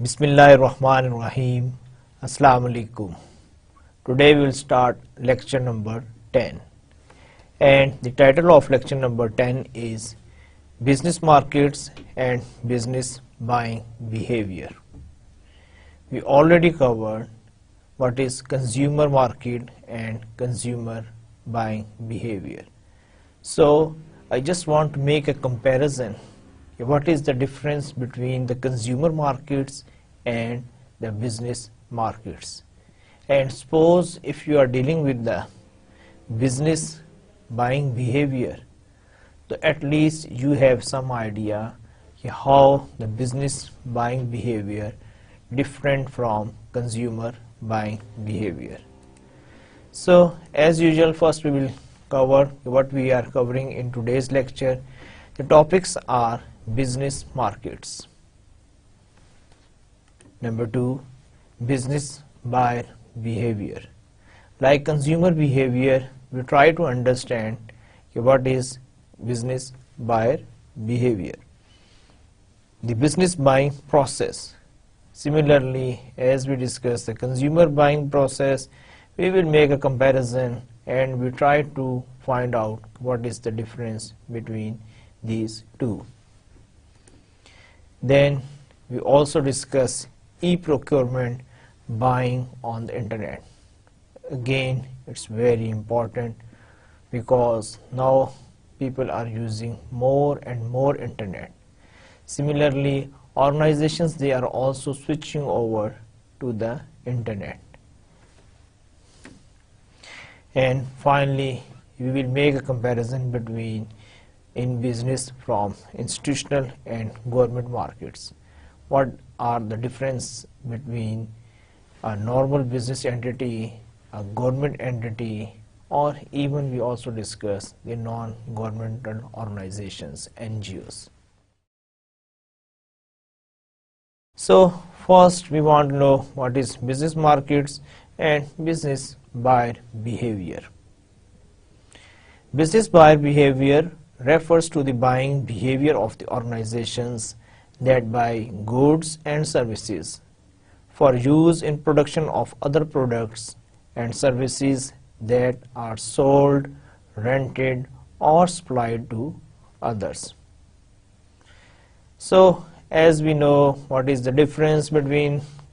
Bismillahirrahmanirrahim. Assalamu alaikum. Today we will start lecture number 10, and the title of lecture number 10 is Business Markets and Business Buying Behavior. We already covered what is consumer market and consumer buying behavior. So I just want to make a comparison. What is the difference between the consumer markets and the business markets? And suppose if you are dealing with the business buying behavior, so at least you have some idea how the business buying behavior different from consumer buying behavior. So as usual, first we will cover what we are covering in today's lecture. The topics are business markets. Number 2, business buyer behavior. Like consumer behavior, we try to understand what is business buyer behavior. The business buying process. Similarly, as we discuss the consumer buying process, we will make a comparison and we try to find out what is the difference between these two. Then we also discuss e-procurement, buying on the internet. Again, it's very important because now people are using more and more internet. Similarly, organizations, they are also switching over to the internet. And finally, we will make a comparison between in business from institutional and government markets. What are the difference between a normal business entity, a government entity, or even we also discuss the non-governmental organizations, NGOs. So first we want to know what is business markets and business buyer behavior. Business buyer behavior refers to the buying behavior of the organizations that buy goods and services for use in production of other products and services that are sold, rented, or supplied to others. So as we know, what is the difference between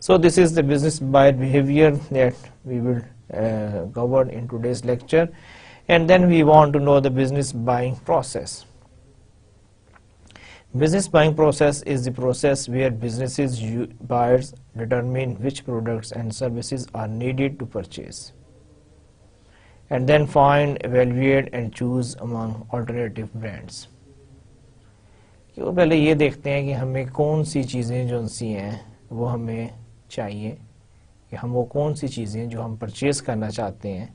So this is the business buyer behavior that we will cover in today's lecture, and then we want to know the business buying process. Business buying process is the process where businesses buyers determine which products and services are needed to purchase, and then find, evaluate and choose among alternative brands. کہ وہ پہلے یہ دیکھتے ہیں کہ ہمیں کون سی چیزیں جو سی ہیں وہ ہمیں چاہیے، کہ ہم وہ کون سی چیزیں جو ہم پرچیز کرنا چاہتے ہیں،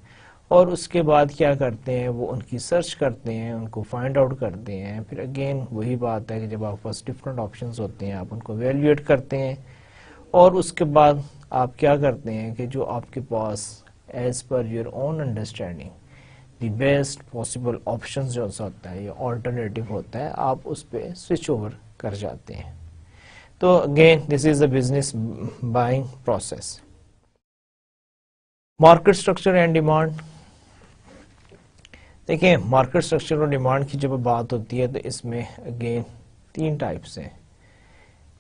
اور اس کے بعد کیا کرتے ہیں، وہ ان کی سرچ کرتے ہیں، ان کو فائنڈ آؤٹ کرتے ہیں. پھر اگین وہی بات ہے کہ جب آپ کے پاس ڈفرینٹ آپشنز ہوتے ہیں آپ ان کو ایویلویٹ کرتے ہیں، اور اس کے بعد آپ کیا کرتے ہیں کہ جو آپ کے پاس as per your own understanding the best possible options جو ہوتا ہے یا آلٹرنیٹیو ہوتا ہے، آپ اس پہ سوئچ اوور کر جاتے ہیں. تو again this is a business buying process. Market structure and demand. دیکھیں مارکیٹ اسٹرکچر اور ڈیمانڈ کی جب بات ہوتی ہے تو اس میں اگین 3 ٹائپس ہیں.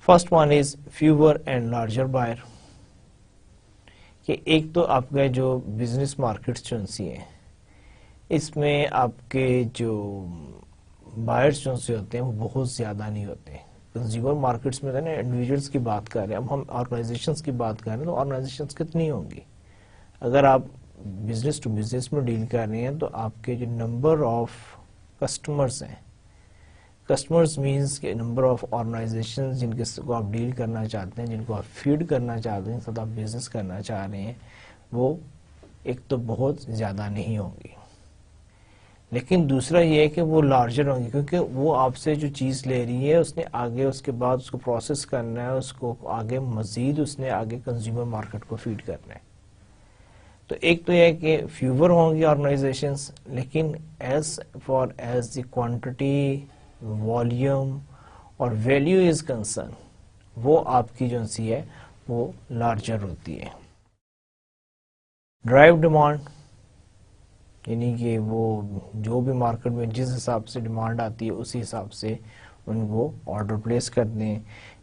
First one is fewer and larger buyer. کہ ایک تو آپ کا جو بزنس مارکیٹس جو سی ہیں اس میں آپ کے جو بائرس جو سے ہوتے ہیں وہ بہت زیادہ نہیں ہوتے. کنزیومر مارکیٹس میں نا انڈیویجولس کی بات کر رہے ہیں، اب ہم آرگنائزیشنس کی بات کر رہے ہیں تو آرگنائزیشنس کتنی ہوں گی؟ اگر آپ بزنس ٹو بزنس میں ڈیل کر رہے ہیں تو آپ کے جو نمبر آف کسٹمرز ہیں، کسٹمرز مینس کہ نمبر آف آرگنائزیشن جن کے کو آپ ڈیل کرنا چاہتے ہیں، جن کو آپ فیڈ کرنا چاہتے ہیں، ساتھ آپ بزنس کرنا چاہ رہے ہیں، وہ ایک تو بہت زیادہ نہیں ہوں گی. لیکن دوسرا یہ ہے کہ وہ لارجر ہوں گی کیونکہ وہ آپ سے جو چیز لے رہی ہے اس نے آگے اس کے بعد اس کو پروسیس کرنا ہے، اس کو آگے مزید اس نے آگے کنزیومر مارکیٹ کو فیڈ کرنا ہے. تو ایک تو یہ ہے کہ فیور ہوں گی آرگنائزیشنز، لیکن as far as the quantity, volume اور ویلیو از کنسرن وہ آپ کی جو سی ہے وہ لارجر ہوتی ہے. ڈرائیو ڈیمانڈ یعنی کہ وہ جو بھی مارکیٹ میں جس حساب سے ڈیمانڈ آتی ہے اسی حساب سے ان کو آرڈر پلیس کرتے ہیں.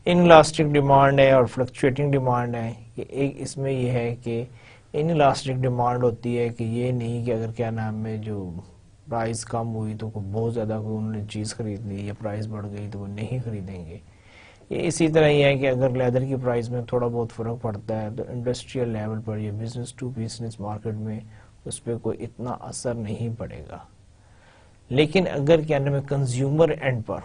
انلاسٹک ڈیمانڈ ہے اور فلکچویٹنگ ڈیمانڈ ہے. کہ ایک اس میں یہ ہے کہ انلاسٹک ڈیمانڈ ہوتی ہے کہ یہ نہیں کہ اگر کیا نام ہے جو پرائز کم ہوئی تو بہت زیادہ کوئی انہوں نے چیز خرید لی، یا پرائز بڑھ گئی تو وہ نہیں خریدیں گے. یہ اسی طرح یہ ہے کہ اگر لیدر کی پرائز میں تھوڑا بہت فرق پڑتا ہے تو انڈسٹریل لیول پر یا بزنس ٹو بزنس مارکیٹ میں اس پہ کوئی اتنا اثر نہیں پڑے گا. لیکن اگر کیا نام ہے کنزیومر اینڈ پر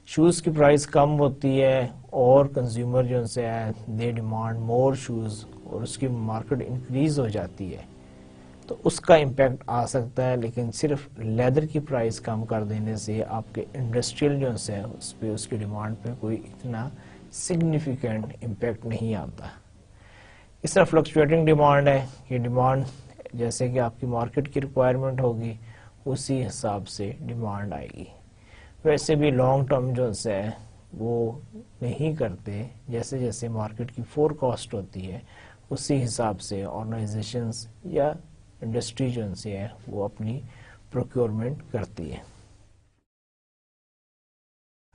شوز کی پرائز کم ہوتی ہے اور کنزیومر جو سے ہے دے ڈیمانڈ مور شوز اور اس کی مارکیٹ انکریز ہو جاتی ہے تو اس کا امپیکٹ آ سکتا ہے. لیکن صرف لیدر کی پرائز کم کر دینے سے آپ کے انڈسٹریل جو ہے اس پہ اس کی ڈیمانڈ پہ کوئی اتنا سگنیفیکنٹ امپیکٹ نہیں آتا. اس طرح فلکچویٹنگ ڈیمانڈ ہے کہ ڈیمانڈ جیسے کہ آپ کی مارکیٹ کی ریکوائرمنٹ ہوگی اسی حساب سے ڈیمانڈ آئے گی. ویسے بھی لانگ ٹرم جو ہے وہ نہیں کرتے، جیسے جیسے مارکیٹ کی فور کاسٹ ہوتی ہے اسی حساب سے آرگنائزیشنز یا انڈسٹری جو سے ہے وہ اپنی پروکیورمنٹ کرتی ہے.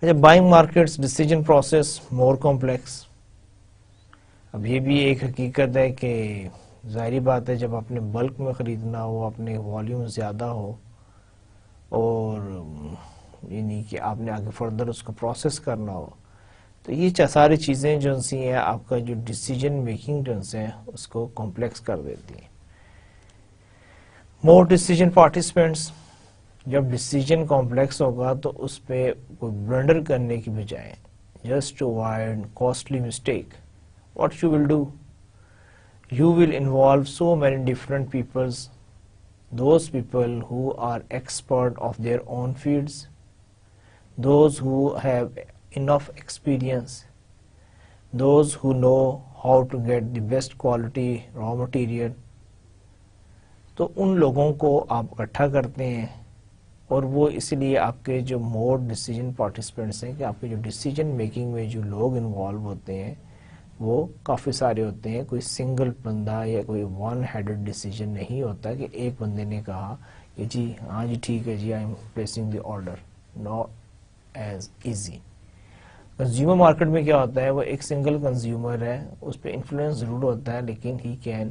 اچھا buying markets decision process more complex. اب یہ بھی ایک حقیقت ہے کہ ظاہری بات ہے جب آپ نے بلک میں خریدنا ہو، اپنے والیوم زیادہ ہو اور یعنی کہ آپ نے آگے فردر اس کو پروسیس کرنا ہو تو یہ ساری چیزیں جو سی ہیں آپ کا جو ڈیسیجن میکنگ جو ہے اس کو کمپلیکس کر دیتی ہیں. More decision participants. جب ڈیسیجن کمپلیکس ہوگا تو اس پہ کوئی بلنڈر کرنے کی بجائے just to avoid costly mistake what you will do, you will involve so many different peoples, those people who are expert of their own fields, those who have enough experience, those who know how to get the best quality raw material. تو ان لوگوں کو آپ اکٹھا کرتے ہیں اور وہ اس لیے آپ کے جو مور ڈیسیجن پارٹیسپینٹس ہیں کہ آپ کے جو ڈیسیجن میکنگ میں جو لوگ انوالو ہوتے ہیں وہ کافی سارے ہوتے ہیں. کوئی سنگل بندہ یا کوئی ون ہیڈڈ ڈیسیجن نہیں ہوتا کہ ایک بندے نے کہا کہ جی ہاں جی ٹھیک ہے جی I am placing the order. No is easy. Consumer market میں کیا ہوتا ہے وہ ایک سنگل کنزیومر ہے، اس پہ انفلوئنس ضرور ہوتا ہے لیکن he can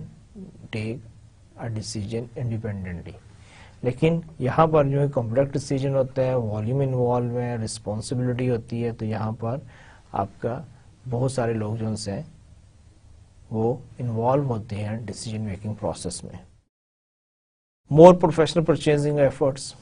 take a decision independently. لیکن یہاں پر جو ہے کمپلیکس ڈیسیجن ہوتا ہے, والیوم انوالو ہے, رسپانسبلٹی ہوتی ہے, تو یہاں پر آپ کا بہت سارے لوگ جو ہیں وہ انوالو ہوتے ہیں ڈیسیجن میکنگ پروسیس میں. More professional purchasing efforts.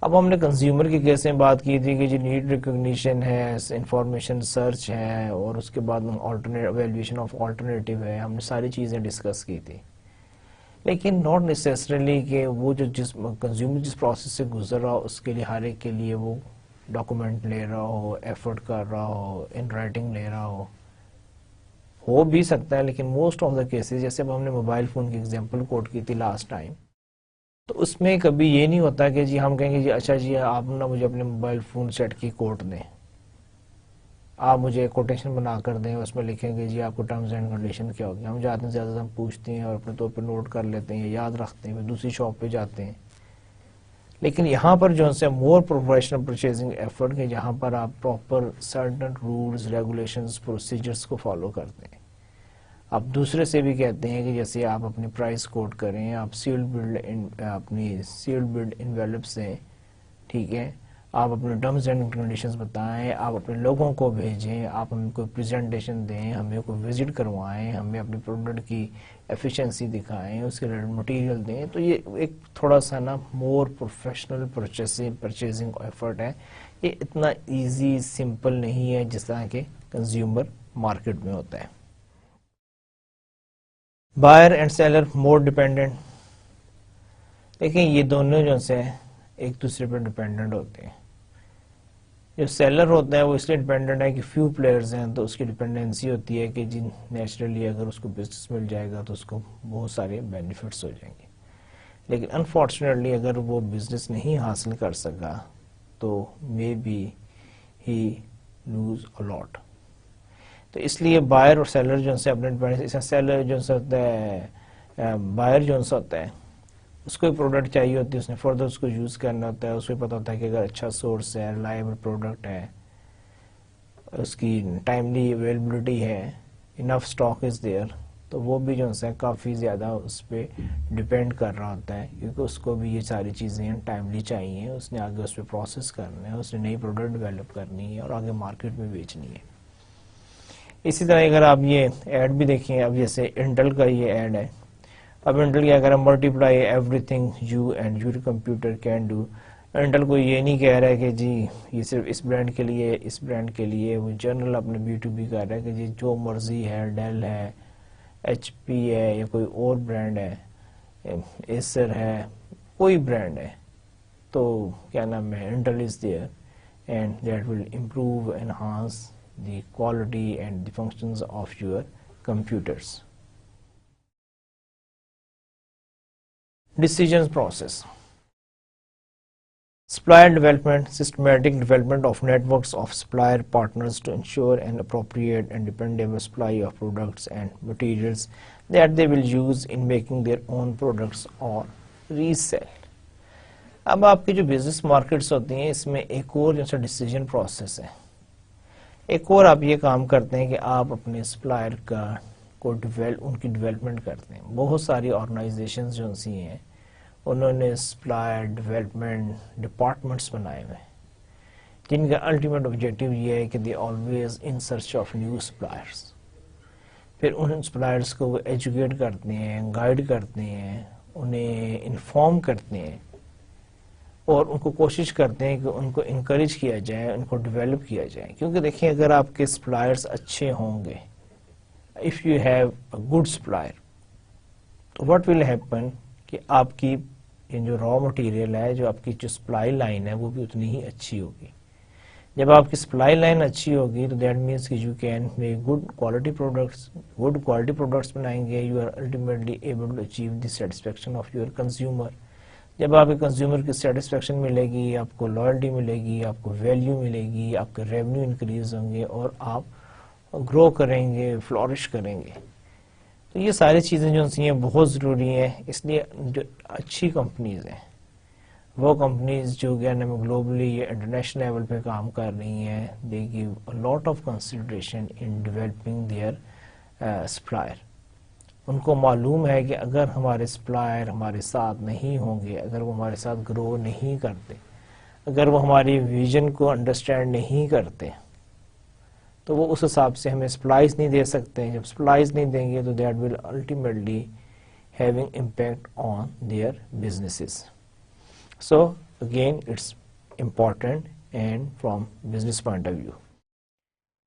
اب ہم نے کنزیومر کے کیس میں بات کی تھی کہ جو نیڈ ریکگنیشن ہے, انفارمیشن سرچ ہے, اور اس کے بعد ایویلویشن آف آلٹرنیٹیو ہے, ہم نے ساری چیزیں ڈسکس کی تھی. لیکن ناٹ نیسسریلی کہ وہ جو جس کنزیومر جس پروسیس سے گزر رہا ہو اس کے لیے ہر ایک کے لیے وہ ڈاکومنٹ لے رہا ہو, ایفرٹ کر رہا ہو, ان رائٹنگ لے رہا ہو بھی سکتا ہے. لیکن موسٹ آف دا کیسز, جیسے اب ہم نے موبائل فون کی ایگزامپل کوٹ کی تھی لاسٹ ٹائم, تو اس میں کبھی یہ نہیں ہوتا کہ جی ہم کہیں گے جی اچھا جی آپ نا مجھے اپنے موبائل فون سیٹ کی کوٹ دیں, آپ مجھے کوٹیشن بنا کر دیں, اس میں لکھیں گے جی آپ کو ٹرمز اینڈ کنڈیشن کیا ہوگی. ہم جاتے ہیں زیادہ ہم پوچھتے ہیں اور اپنے طور پہ نوٹ کر لیتے ہیں, یاد رکھتے ہیں, پھر دوسری شاپ پہ جاتے ہیں. لیکن یہاں پر جو ہے مور پروفیشنل پرچیزنگ ایفرٹ کہ جہاں پر آپ proper certain rules, regulations, procedures کو فالو کرتے ہیں. آپ دوسرے سے بھی کہتے ہیں کہ جیسے آپ اپنی پرائس کوٹ کریں, آپ اپنی سیلڈ بلڈ انویلپ سے, ٹھیک ہے, آپ اپنے ٹرمز اینڈ کنڈیشنز بتائیں, آپ اپنے لوگوں کو بھیجیں, آپ ہمیں کوئی پریزنٹیشن دیں, ہمیں کوئی وزٹ کروائیں, ہمیں اپنی پروڈکٹ کی ایفیشنسی دکھائیں, اس کے ریلیٹڈ مٹیریل دیں. تو یہ ایک تھوڑا سا نا مور پروفیشنل پرچیزنگ ایفرٹ ہے. یہ اتنا ایزی سمپل نہیں ہے جس طرح کہ کنزیومر مارکیٹ میں ہوتا ہے. Buyer and seller more dependent. دیکھیں یہ دونوں جو سے ایک دوسرے پر ڈیپینڈنٹ ہوتے ہیں. جو سیلر ہوتا ہے وہ اس لیے ڈیپینڈنٹ ہے کہ فیو پلیئرز ہیں, تو اس کی ڈیپینڈنسی ہوتی ہے کہ جی نیچرلی اگر اس کو بزنس مل جائے گا تو اس کو بہت سارے بینیفٹس ہو جائیں گے. لیکن انفارچونیٹلی اگر وہ بزنس نہیں حاصل کر سکا تو may be he lose a لاٹ. تو اس لیے بائر اور سیلر جو سے اپنے ڈیپینڈنس, سیلر جو سے ہوتا ہے, بائر جو سے ہوتا ہے اس کو پروڈکٹ چاہیے ہوتی ہے, اس نے فردر اس کو یوز کرنا ہوتا ہے, اس کو پتہ ہوتا ہے کہ اگر اچھا سورس ہے, ریلائبل پروڈکٹ ہے, اس کی ٹائملی اویلیبلٹی ہے, انف اسٹاک از دیئر, تو وہ بھی جو ہے کافی زیادہ اس پہ ڈپینڈ کر رہا ہوتا ہے, کیونکہ اس کو بھی یہ ساری چیزیں ٹائملی چاہیے, اس نے آگے اس پہ پروسیس کرنا ہے, اس نے نئی پروڈکٹ ڈیولپ کرنی ہے اور آگے مارکیٹ میں بیچنی ہے. اسی طرح اگر آپ یہ ایڈ بھی دیکھیں, اب جیسے انٹل کا یہ ایڈ ہے, اب انٹل کیا کریں, multiply every thing you and your computer can do. Until کو یہ نہیں کہہ رہا ہے کہ جی یہ صرف اس برانڈ کے لیے, اس برانڈ کے لیے, وہ جنرل اپنے B2B کر رہا ہے کہ جی جو مرضی ہے, ڈیل ہے, ایچ پی ہے, یا کوئی اور برانڈ ہے, ایسر ہے, کوئی برانڈ ہے, تو کیا نام ہے, until is there and that will improve enhance the quality and the functions of your computers. Decisions process. Supplier development, systematic development of networks of supplier partners to ensure an appropriate and dependable supply of products and materials that they will use in making their own products or resell. اب آپ کی جو business markets ہوتی ہیں اس میں ایک اور جیسا ڈیسیجن پروسیس ہے. ایک اور آپ یہ کام کرتے ہیں کہ آپ اپنے سپلائر ان کی ڈیولپمنٹ کرتے ہیں. بہت ساری آرگنائزیشنز جو سی ہیں انہوں نے سپلائر ڈیولپمنٹ ڈپارٹمنٹس بنائے ہوئے ہیں, جن کا الٹیمیٹ آبجیکٹو یہ ہے کہ they always in search of new suppliers. پھر ان سپلائرس کو وہ ایجوکیٹ کرتے ہیں, گائیڈ کرتے ہیں, انہیں انفارم کرتے ہیں, اور ان کو کوشش کرتے ہیں کہ ان کو انکریج کیا جائے, ان کو ڈیولپ کیا جائے. کیونکہ دیکھیں اگر آپ کے سپلائرز اچھے ہوں گے, if you have a good supplier, what will happen کہ آپ کی جو را مٹیریل ہے, جو آپ کی جو سپلائی لائن ہے وہ بھی اتنی ہی اچھی ہوگی. جب آپ کی سپلائی لائن اچھی ہوگی تو دیٹ مینس کہ you can make good quality products بنائیں گے. You are ultimately able to achieve the satisfaction of your consumer. جب آپ کے کنزیومر کی سیٹسفیکشن ملے گی, آپ کو لائلٹی ملے گی, آپ کو ویلیو ملے گی, آپ کے ریونیو انکریز ہوں گے اور آپ گرو کریں گے, فلورش کریں گے. تو یہ ساری چیزیں جو ہیں بہت ضروری ہیں. اس لیے جو اچھی کمپنیز ہیں وہ کمپنیز جو کہ گلوبلی یا انٹرنیشنل لیول پہ کام کر رہی ہیں, they give lot of consideration in developing their supplier. ان کو معلوم ہے کہ اگر ہمارے سپلائر ہمارے ساتھ نہیں ہوں گے، اگر وہ ہمارے ساتھ گرو نہیں کرتے، اگر وہ ہماری ویژن کو انڈرسٹینڈ نہیں کرتے، تو وہ اس حساب سے ہمیں سپلائز نہیں دے سکتے. جب سپلائز نہیں دیں گے تو that will ultimately having impact on their businesses. So again, it's important and from business point of view.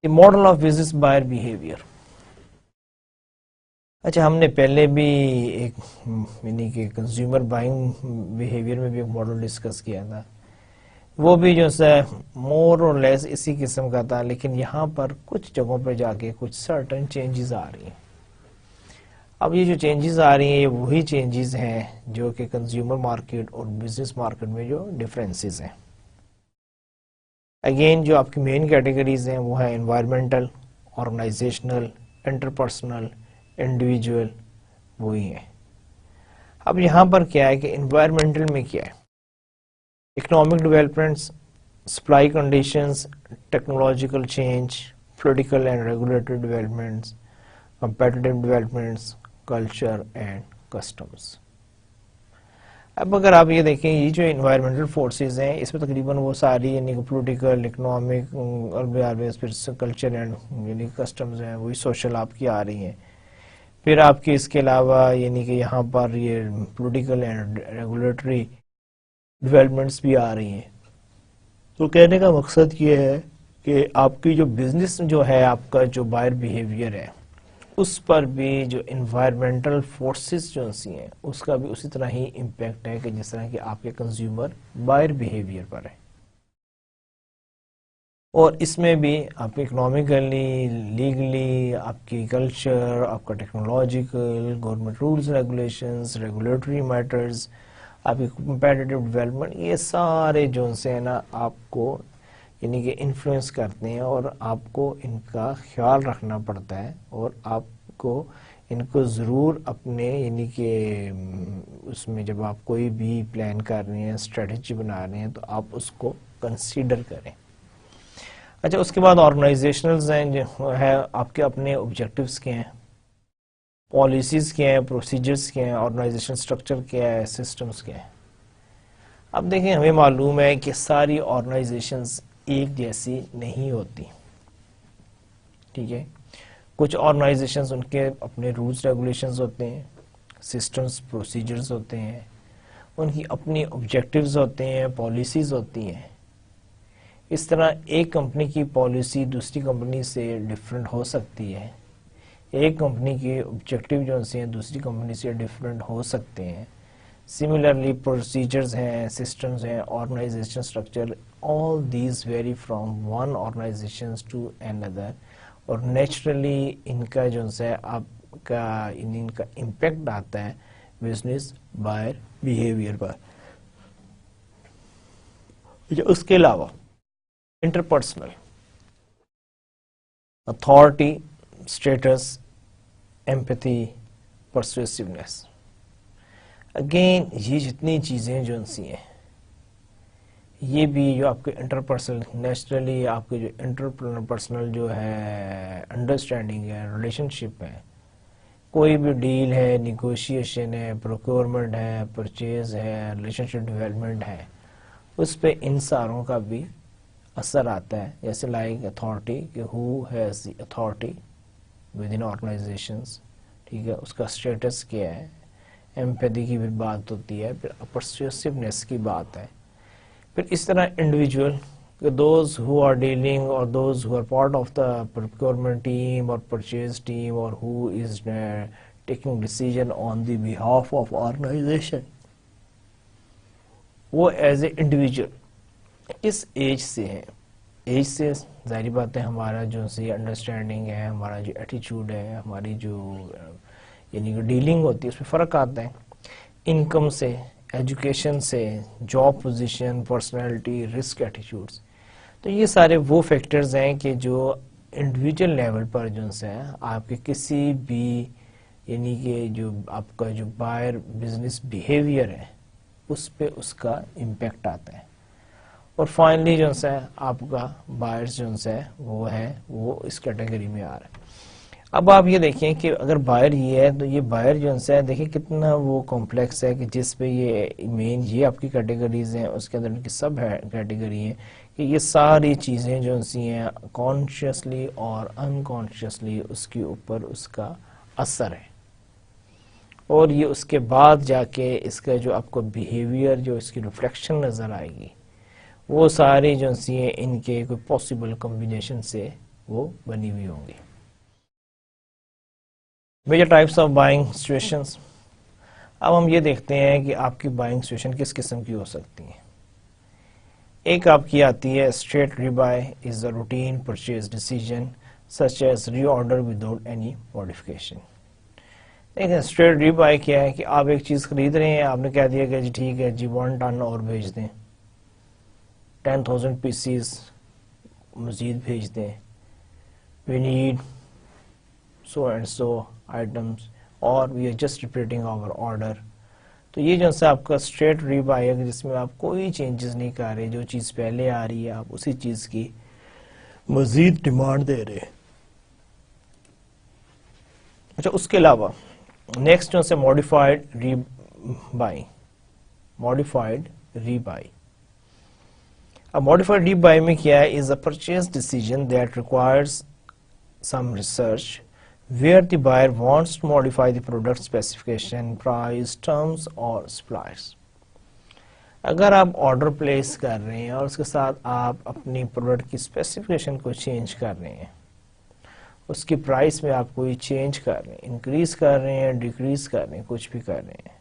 The model of business buyer behavior. اچھا، ہم نے پہلے بھی ایک یعنی کہ کنزیومر بائنگ بیہیویئر میں بھی ایک ماڈل ڈسکس کیا تھا، وہ بھی جو ہے مور اور لیس اسی قسم کا تھا، لیکن یہاں پر کچھ جگہوں پہ جا کے کچھ سرٹن چینجز آ رہی ہیں. اب یہ جو چینجز آ رہی ہیں یہ وہی چینجز ہیں جو کہ کنزیومر مارکیٹ اور بزنس مارکیٹ میں جو ڈفرینسز ہیں. اگین جو آپ کی مین کیٹیگریز ہیں وہ ہیں انوائرمنٹل، آرگنائزیشنل، انٹرپرسنل، انڈیویجول، وہی ہیں. اب یہاں پر کیا ہے کہ انوائرمنٹل میں کیا ہے، economic developments, supply conditions, technological change, political and regulatory developments, competitive developments, culture and customs. اب اگر آپ یہ دیکھیں یہ جو انوائرمنٹل فورسز ہیں اس میں تقریباً وہ ساری یعنی پولیٹیکل، اکنامک اور کلچر اینڈ یعنی کسٹمز ہیں، وہی سوشل آپ کی آ رہی ہیں. پھر آپ کی اس کے علاوہ یعنی کہ یہاں پر یہ پولیٹیکل اینڈ ریگولیٹری ڈیولپمنٹس بھی آ رہی ہیں. تو کہنے کا مقصد یہ ہے کہ آپ کی جو بزنس جو ہے، آپ کا جو بائر بیہیویئر ہے، اس پر بھی جو انوائرمنٹل فورسز جو ہیں اس کا بھی اسی طرح ہی امپیکٹ ہے کہ جس طرح کہ آپ کے کنزیومر بائر بیہیویئر پر ہے. اور اس میں بھی آپ کے اکنامکلی، لیگلی، آپ کی کلچر، آپ کا technological, government rules regulations, regulatory matters, آپ کی کمپیٹیٹیو ڈیولپمنٹ، یہ سارے جو ہیں نا آپ کو یعنی کہ انفلوئنس کرتے ہیں اور آپ کو ان کا خیال رکھنا پڑتا ہے، اور آپ کو ان کو ضرور اپنے یعنی کہ اس میں جب آپ کوئی بھی پلان کر رہے ہیں، اسٹریٹجی بنا رہے ہیں، تو آپ اس کو کنسیڈر کریں. اچھا، اس کے بعد آرگنائزیشنلز ہیں جو ہے آپ کے اپنے آبجیکٹیوز کے ہیں، پالیسیز کے ہیں، پروسیجرز کے ہیں، آرگنائزیشن اسٹرکچر کیا ہے، سسٹمز کے ہیں. اب دیکھیں ہمیں معلوم ہے کہ ساری آرگنائزیشنز ایک جیسی نہیں ہوتی، ٹھیک ہے. کچھ آرگنائزیشنز ان کے اپنے رولز ریگولیشنز ہوتے ہیں، سسٹمز، پروسیجرز ہوتے ہیں، ان کی اپنی آبجیکٹیوز ہوتے ہیں، پالیسیز ہوتی ہیں. اس طرح ایک کمپنی کی پالیسی دوسری کمپنی سے ڈفرینٹ ہو سکتی ہے، ایک کمپنی کے آبجیکٹیو جو ہیں دوسری کمپنی سے ڈفرینٹ ہو سکتے ہیں. سملرلی پروسیجرز ہیں، سسٹمز ہیں، organization structure, all these vary from one organization to another. اور نیچرلی ان کا جو ہے آپ کا ان کا امپیکٹ آتا ہے بزنس بائر بیہیویئر پر. اس کے علاوہ interpersonal, authority, status, empathy, persuasiveness. Again یہ جتنی چیزیں جو ہیں یہ بھی جو آپ کے انٹرپرسنل، نیچرلی آپ کے جو انٹرپرسنل جو ہے انڈرسٹینڈنگ ہے، ریلیشن شپ ہے، کوئی بھی ڈیل ہے، نیگوشیشن ہے، پروکیورمنٹ ہے، پرچیز ہے، ریلیشن شپ ڈیولپمنٹ ہے، اس پہ ان ساروں کا بھی اثر آتا ہے. جیسے لائک اتھارٹی کہ who has the authority within organizations, ٹھیک ہے، اس کا اسٹیٹس کیا ہے. ایمپیتھی کی بھی بات ہوتی ہے، پھر پرسویسونیس کی بات ہے. پھر اس طرح انڈیویجول کہ دوز ہو آر ڈیلنگ اور those who are part of the procurement team اور پرچیز ٹیم اور who is taking decision on the behalf of organisation, وہ ایز اے انڈیویجول اس ایج سے ہے. ایج سے ظاہری بات ہے ہمارا جو سی انڈرسٹینڈنگ ہے، ہمارا جو ایٹیچیوڈ ہے، ہماری جو یعنی کہ ڈیلنگ ہوتی ہے اس میں فرق آتا ہے. انکم سے، ایجوکیشن سے، job position, personality, risk, attitudes, تو یہ سارے وہ فیکٹرز ہیں کہ جو انڈیویجول لیول پر جو ہے آپ کے کسی بھی یعنی کہ جو آپ کا جو بائر بزنس بیہیویئر ہے اس پہ اس کا امپیکٹ آتا ہے. اور فائنلی جو ہے آپ کا بائرز جو ہے وہ اس کیٹیگری میں آ رہا ہے. اب آپ یہ دیکھیں کہ اگر بائر یہ ہے تو یہ بائر جو ہے دیکھیں کتنا وہ کمپلیکس ہے کہ جس پہ یہ مین یہ آپ کی کیٹیگریز ہیں، اس کے اندر ان کی سب کیٹیگری ہیں کہ یہ ساری چیزیں جو ہیں کانشیسلی اور انکانشیسلی اس کے اوپر اس کا اثر ہے، اور یہ اس کے بعد جا کے اس کا جو آپ کو بیہیویئر جو اس کی ریفلیکشن نظر آئے گی وہ ساری جو ہیں ان کے کوئی پاسبل کمبینیشن سے وہ بنی ہوئی ہوں گی۔ Major types of buying situations, اب ہم یہ دیکھتے ہیں کہ آپ کی بائنگ سچویشن کس قسم کی ہو سکتی ہیں۔ ایک آپ کی آتی ہے straight rebuy is a routine purchase decision such as reorder without any modification. لیکن اسٹریٹ ری بائی کیا ہے کہ آپ ایک چیز خرید رہے ہیں، آپ نے کہہ دیا کہ جی ٹھیک ہے جی 1 ٹن اور بھیج دیں، 10,000 پیسز مزید بھیج دیں، we need so and so items or we are just repeating our order۔ تو یہ جو آپ کا اسٹریٹ ری بائی ہے جس میں آپ کوئی چینجز نہیں کر رہے، جو چیز پہلے آ رہی ہے آپ اسی چیز کی مزید ڈیمانڈ دے رہے۔ اچھا، اس کے علاوہ نیکسٹ جو modified rebuy, modified rebuy. اب موڈیفائڈ ری بائی میں کیا ہے، is a purchase decision that requires some research where the buyer wants to modify the product specification, price, terms or suppliers۔ اگر آپ order place کر رہے ہیں اور اس کے ساتھ آپ اپنی پروڈکٹ کی اسپیسیفکیشن کو چینج کر رہے ہیں، اس کی پرائس میں آپ کوئی چینج کر رہے ہیں، انکریز کر رہے ہیں، ڈیکریز کر رہے ہیں، کچھ بھی کر رہے ہیں،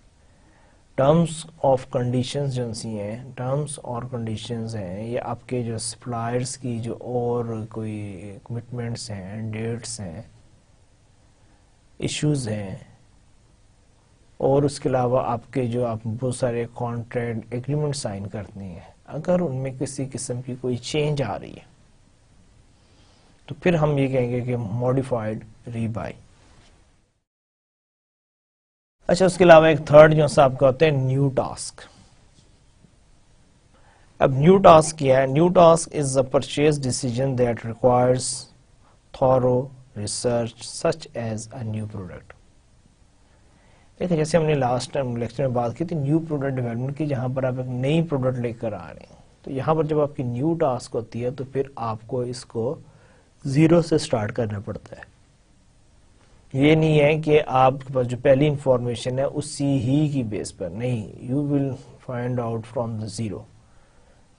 ٹرمز آف کنڈیشنز جو ہیں، ٹرمز اور کنڈیشنز ہیں، یہ آپ کے جو سپلائرز کی جو اور کوئی کمٹمنٹس ہیں، ڈیٹس ہیں، ایشوز ہیں، اور اس کے علاوہ آپ کے جو آپ بہت سارے کانٹریکٹ ایگریمنٹ سائن کرتے ہیں، اگر ان میں کسی قسم کی کوئی چینج آ رہی ہے تو پھر ہم یہ کہیں گے کہ موڈیفائڈ ری بائی۔ اچھا، اس کے علاوہ ایک تھرڈ جو آپ کا ہوتا ہے نیو ٹاسک۔ اب نیو ٹاسک کیا ہے؟ New task is a purchase decision that requires thorough research such as a new product. دیکھیں، جیسے ہم نے لاسٹ ٹائم لیکچر میں بات کی تھی نیو پروڈکٹ ڈیولپمنٹ کی، جہاں پر آپ ایک نئی پروڈکٹ لے کر آ رہے ہیں، تو یہاں پر جب آپ کی نیو ٹاسک ہوتی ہے تو پھر آپ کو اس کو زیرو سے سٹارٹ کرنا پڑتا ہے۔ یہ نہیں ہے کہ آپ کے پاس جو پہلی انفارمیشن ہے اسی ہی کی بیس پر، نہیں، you will find out from the zero.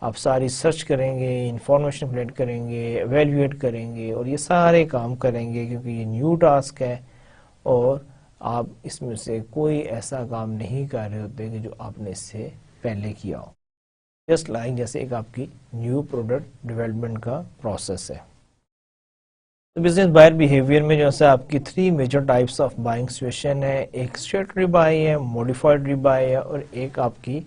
آپ ساری سرچ کریں گے، انفارمیشن کلیکٹ کریں گے، ایویلویٹ کریں گے، اور یہ سارے کام کریں گے کیونکہ یہ نیو ٹاسک ہے اور آپ اس میں سے کوئی ایسا کام نہیں کر رہے ہوتے کہ جو آپ نے اس سے پہلے کیا ہو، جسٹ لائک جیسے ایک آپ کی نیو پروڈکٹ ڈیولپمنٹ کا پروسیس ہے۔ بزنس بائر بیہیویئر میں جو ہے آپ کی 3 major types of buying situation ہے، ایک اسٹریٹ ری بائی ہے، موڈیفائڈ ری بائی ہے، اور ایک آپ کی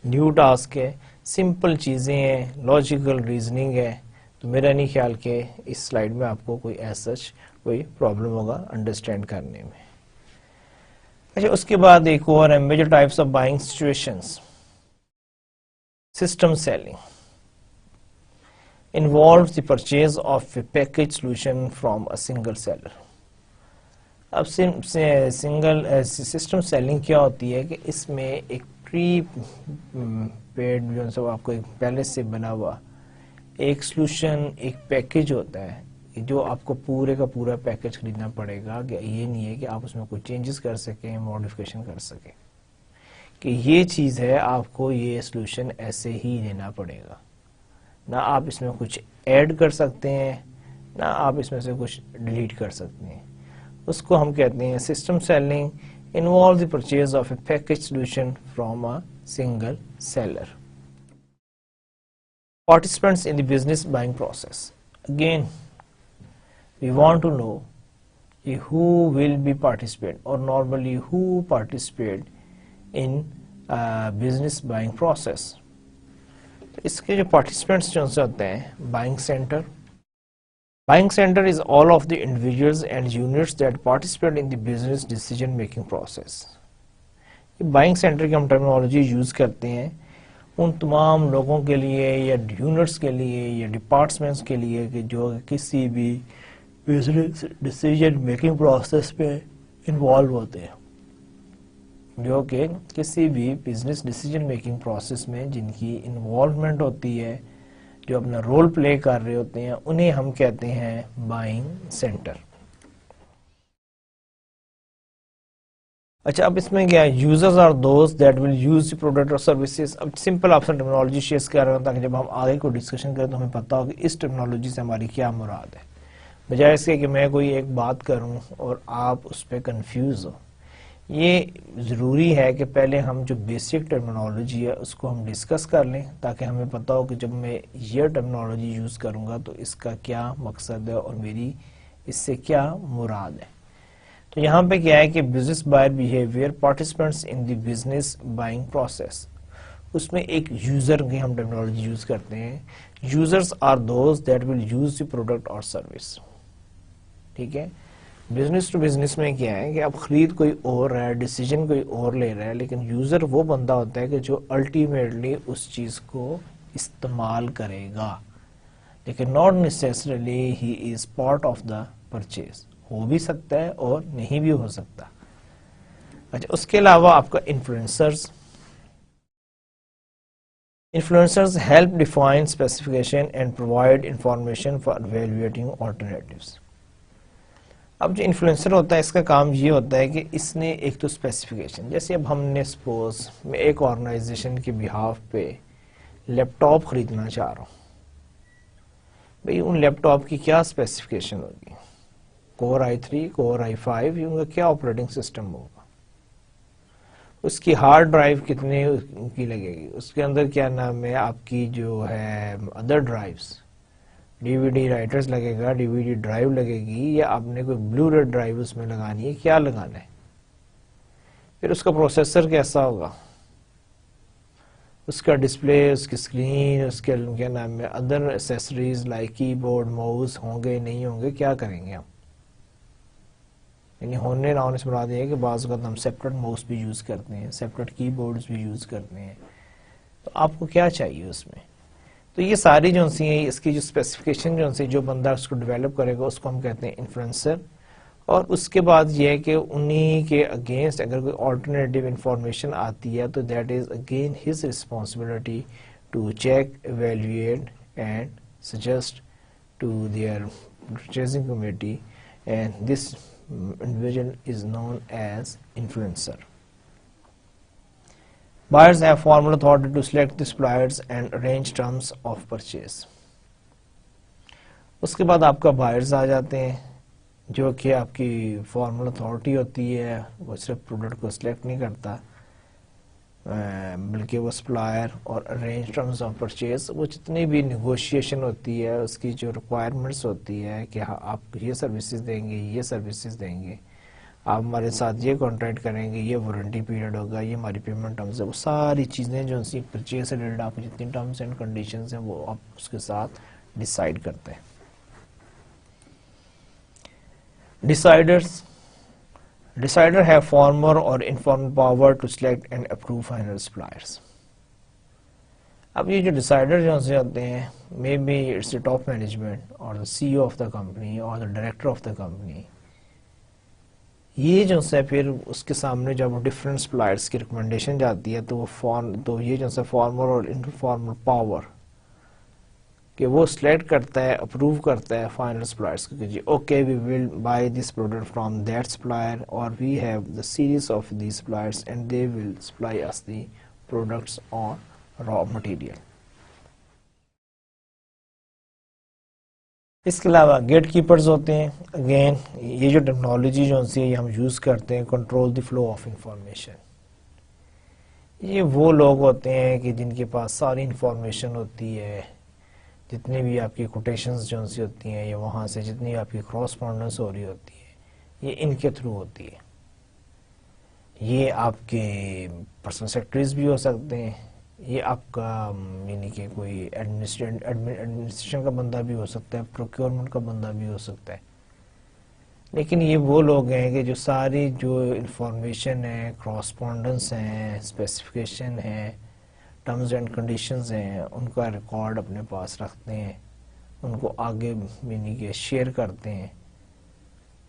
نیو ٹاسک ہے۔ سمپل چیزیں ہیں، لاجیکل ریزننگ ہے، تو میرا نہیں خیال کہ اس سلائیڈ میں آپ کو کوئی ایسا کوئی پرابلم ہوگا انڈرسٹینڈ کرنے میں۔ اچھا، اس کے بعد ایک اور ہے major types of buying situations. System selling involves the purchase of a package solution from a single seller۔ اب سنگل سسٹم سیلنگ کیا ہوتی ہے کہ اس میں ایک پری پیڈ جو آپ کو ایک پہلے سے بنا ہوا ایک سلوشن، ایک پیکج ہوتا ہے جو آپ کو پورے کا پورا پیکج خریدنا پڑے گا، کہ یہ نہیں ہے کہ آپ اس میں کوئی چینجز کر سکیں، ماڈیفکیشن کر سکیں، کہ یہ چیز ہے آپ کو یہ سلوشن ایسے ہی لینا پڑے گا، نہ آپ اس میں کچھ ایڈ کر سکتے ہیں نہ آپ اس میں سے کچھ ڈیلیٹ کر سکتے ہیں۔ اس کو ہم کہتے ہیں system selling involves the purchase of a package solution from a single seller۔ Participants in the business buying process, again we want to know who will be participate or normally who participate in business buying process۔ اس کے جو participants جو ہوتے ہیں، buying centre. Buying centre is all of the individuals and units that participate in the business decision making process. یہ buying centre کی ہم terminology use کرتے ہیں ان تمام لوگوں کے لیے یا یونٹس کے لیے یا ڈپارٹمنٹس کے لیے کہ جو کسی بھی بزنس ڈیسیجن میکنگ پروسیس میں انوالو ہوتے ہیں، جو کہ کسی بھی بزنس ڈیسیجن میکنگ پروسیس میں جن کی انوالومنٹ ہوتی ہے، جو اپنا رول پلے کر رہے ہوتے ہیں، انہیں ہم کہتے ہیں بائنگ سینٹر۔ اچھا، اب اس میں کیا ہے، users are those that will use the product اور سروسز۔ اب سمپل آپ سے ٹرمینالوجی شیئر کر رہا ہوں تاکہ جب ہم آگے کو ڈسکشن کریں تو ہمیں پتہ ہو کہ اس ٹرمینالوجی سے ہماری کیا مراد ہے، بجائے اس کے کہ میں کوئی ایک بات کروں اور آپ اس پہ کنفیوز ہو۔ یہ ضروری ہے کہ پہلے ہم جو بیسک ٹرمینالوجی ہے اس کو ہم ڈسکس کر لیں تاکہ ہمیں پتہ ہو کہ جب میں یہ ٹرمینالوجی یوز کروں گا تو اس کا کیا مقصد ہے اور میری اس سے کیا مراد ہے۔ تو یہاں پہ کیا ہے کہ business buyer behaviour participants in the business buying process, اس میں ایک یوزر کی ہم ٹرمینالوجی یوز کرتے ہیں۔ Users are those that will use the product اور سروس، ٹھیک ہے۔ بزنس ٹو بزنس میں کیا ہے کہ اب خرید کوئی اور رہا ہے، ڈیسیجن کوئی اور لے رہا ہے، لیکن یوزر وہ بندہ ہوتا ہے کہ جو الٹیمیٹلی اس چیز کو استعمال کرے گا، لیکن not necessarily he is part of the purchase, ہو بھی سکتا ہے اور نہیں بھی ہو سکتا۔ اچھا، اس کے علاوہ آپ کا influencers help define specification and provide information for evaluating alternatives. اب جو انفلوئنسر ہوتا ہے اس کا کام یہ ہوتا ہے کہ اس نے ایک تو اسپیسیفکیشن، جیسے اب ہم نے سپوز میں ایک آرگنائزیشن کے بہاف پہ لیپ ٹاپ خریدنا چاہ رہا ہوں، بھئی ان لیپ ٹاپ کی کیا اسپیسیفکیشن ہوگی، کور i3 کور i5، ان کا کیا آپریٹنگ سسٹم ہوگا، اس کی ہارڈ ڈرائیو کتنے کی لگے گی، اس کے اندر کیا نام ہے آپ کی جو ہے ادر ڈرائیوز، ڈی وی ڈی رائٹرز لگے گا، ڈی وی ڈی ڈرائیو لگے گی، یا آپ نے کوئی بلو ریڈ ڈرائیو اس میں لگانی ہے، کیا لگانا ہے، پھر اس کا پروسیسر کیسا ہوگا، اس کا ڈسپلے، اس کی اسکرین، اس کے کیا نام ہے ادر ایکسیسریز لائک کی بورڈ ماؤس ہوں گے نہیں ہوں گے، کیا کریں گے ہم، یعنی ہونے نہ ہونے سے مراد یہ ہے کہ بعض اوقات ہم سیپریٹ ماؤس بھی یوز کرتے ہیں، سیپریٹ کی بورڈز بھی یوز کرتے ہیں، تو آپ کو کیا چاہیے اس میں۔ تو یہ ساری جو سی ہیں، اس کی جو اسپیسیفکیشن جو بندہ اس کو ڈیولپ کرے گا اس کو ہم کہتے ہیں انفلوئنسر، اور اس کے بعد یہ ہے کہ انہی کے اگینسٹ اگر کوئی آلٹرنیٹیو انفارمیشن آتی ہے تو that is again his responsibility to check, evaluate and suggest to their purchasing committee, and this individual is known as influencer. Buyers have formal authority to select the suppliers and arrange terms of purchase. اس کے بعد آپ کا buyers آ جاتے ہیں جو کہ آپ کی فارمل اتھارٹی ہوتی ہے، وہ صرف پروڈکٹ کو سلیکٹ نہیں کرتا بلکہ وہ سپلائر اور ارینج ٹرمز آف پرچیز، وہ جتنی بھی نیگوشیشن ہوتی ہے اس کی جو ریکوائرمنٹس ہوتی ہے کہ آپ یہ سروسز دیں گے، یہ سروسز دیں گے، آپ ہمارے ساتھ یہ کانٹریکٹ کریں گے، یہ وارنٹی پیریڈ ہوگا، یہ ہماری پیمنٹ ٹرمز ہے، وہ ساری چیزیں جو اسی پرچیز سے ریلیٹڈ آپ کی جتنی ٹرمز اینڈ کنڈیشنز ہیں وہ آپ اس کے ساتھ ڈیسائیڈ کرتے ہیں۔ Decider have formal or informal power to select and approve final suppliers. اب یہ جو ڈیسائیڈر جو سے ہوتے ہیں، maybe it's the top management or the CEO of the company or the director of the company، یہ جو سے پھر اس کے سامنے جب ڈفرینٹ سپلائرس کی ریکمنڈیشن جاتی ہے تو یہ جو سے فارمل اور انفارمل پاور کہ وہ سلیکٹ کرتا ہے، اپروو کرتا ہے فائنل سپلائرس کو کہ جی okay we will buy this product from that supplier اور we have the series of the suppliers and they will supply us the products on raw material. اس کے علاوہ گیٹ کیپرز ہوتے ہیں، اگین یہ جو ٹیکنالوجی جو یہ ہم یوز کرتے ہیں، control the flow of information, یہ وہ لوگ ہوتے ہیں کہ جن کے پاس ساری انفارمیشن ہوتی ہے، جتنی بھی آپ کی کوٹیشنز جو سی ہوتی ہیں یا وہاں سے جتنی آپ کی کراسپونڈنس ہو رہی ہوتی ہے یہ ان کے تھرو ہوتی ہے۔ یہ آپ کے پرسنل سیکرٹریز بھی ہو سکتے ہیں، یہ آپ کا یعنی کہ کوئی ایڈمنسٹریشن کا بندہ بھی ہو سکتا ہے، پروکیورمنٹ کا بندہ بھی ہو سکتا ہے، لیکن یہ وہ لوگ ہیں کہ جو ساری جو انفارمیشن ہے، کراسپونڈنس ہیں، اسپیسیفکیشن ہے، ٹرمز اینڈ کنڈیشنز ہیں، ان کا ریکارڈ اپنے پاس رکھتے ہیں، ان کو آگے یعنی کہ شیئر کرتے ہیں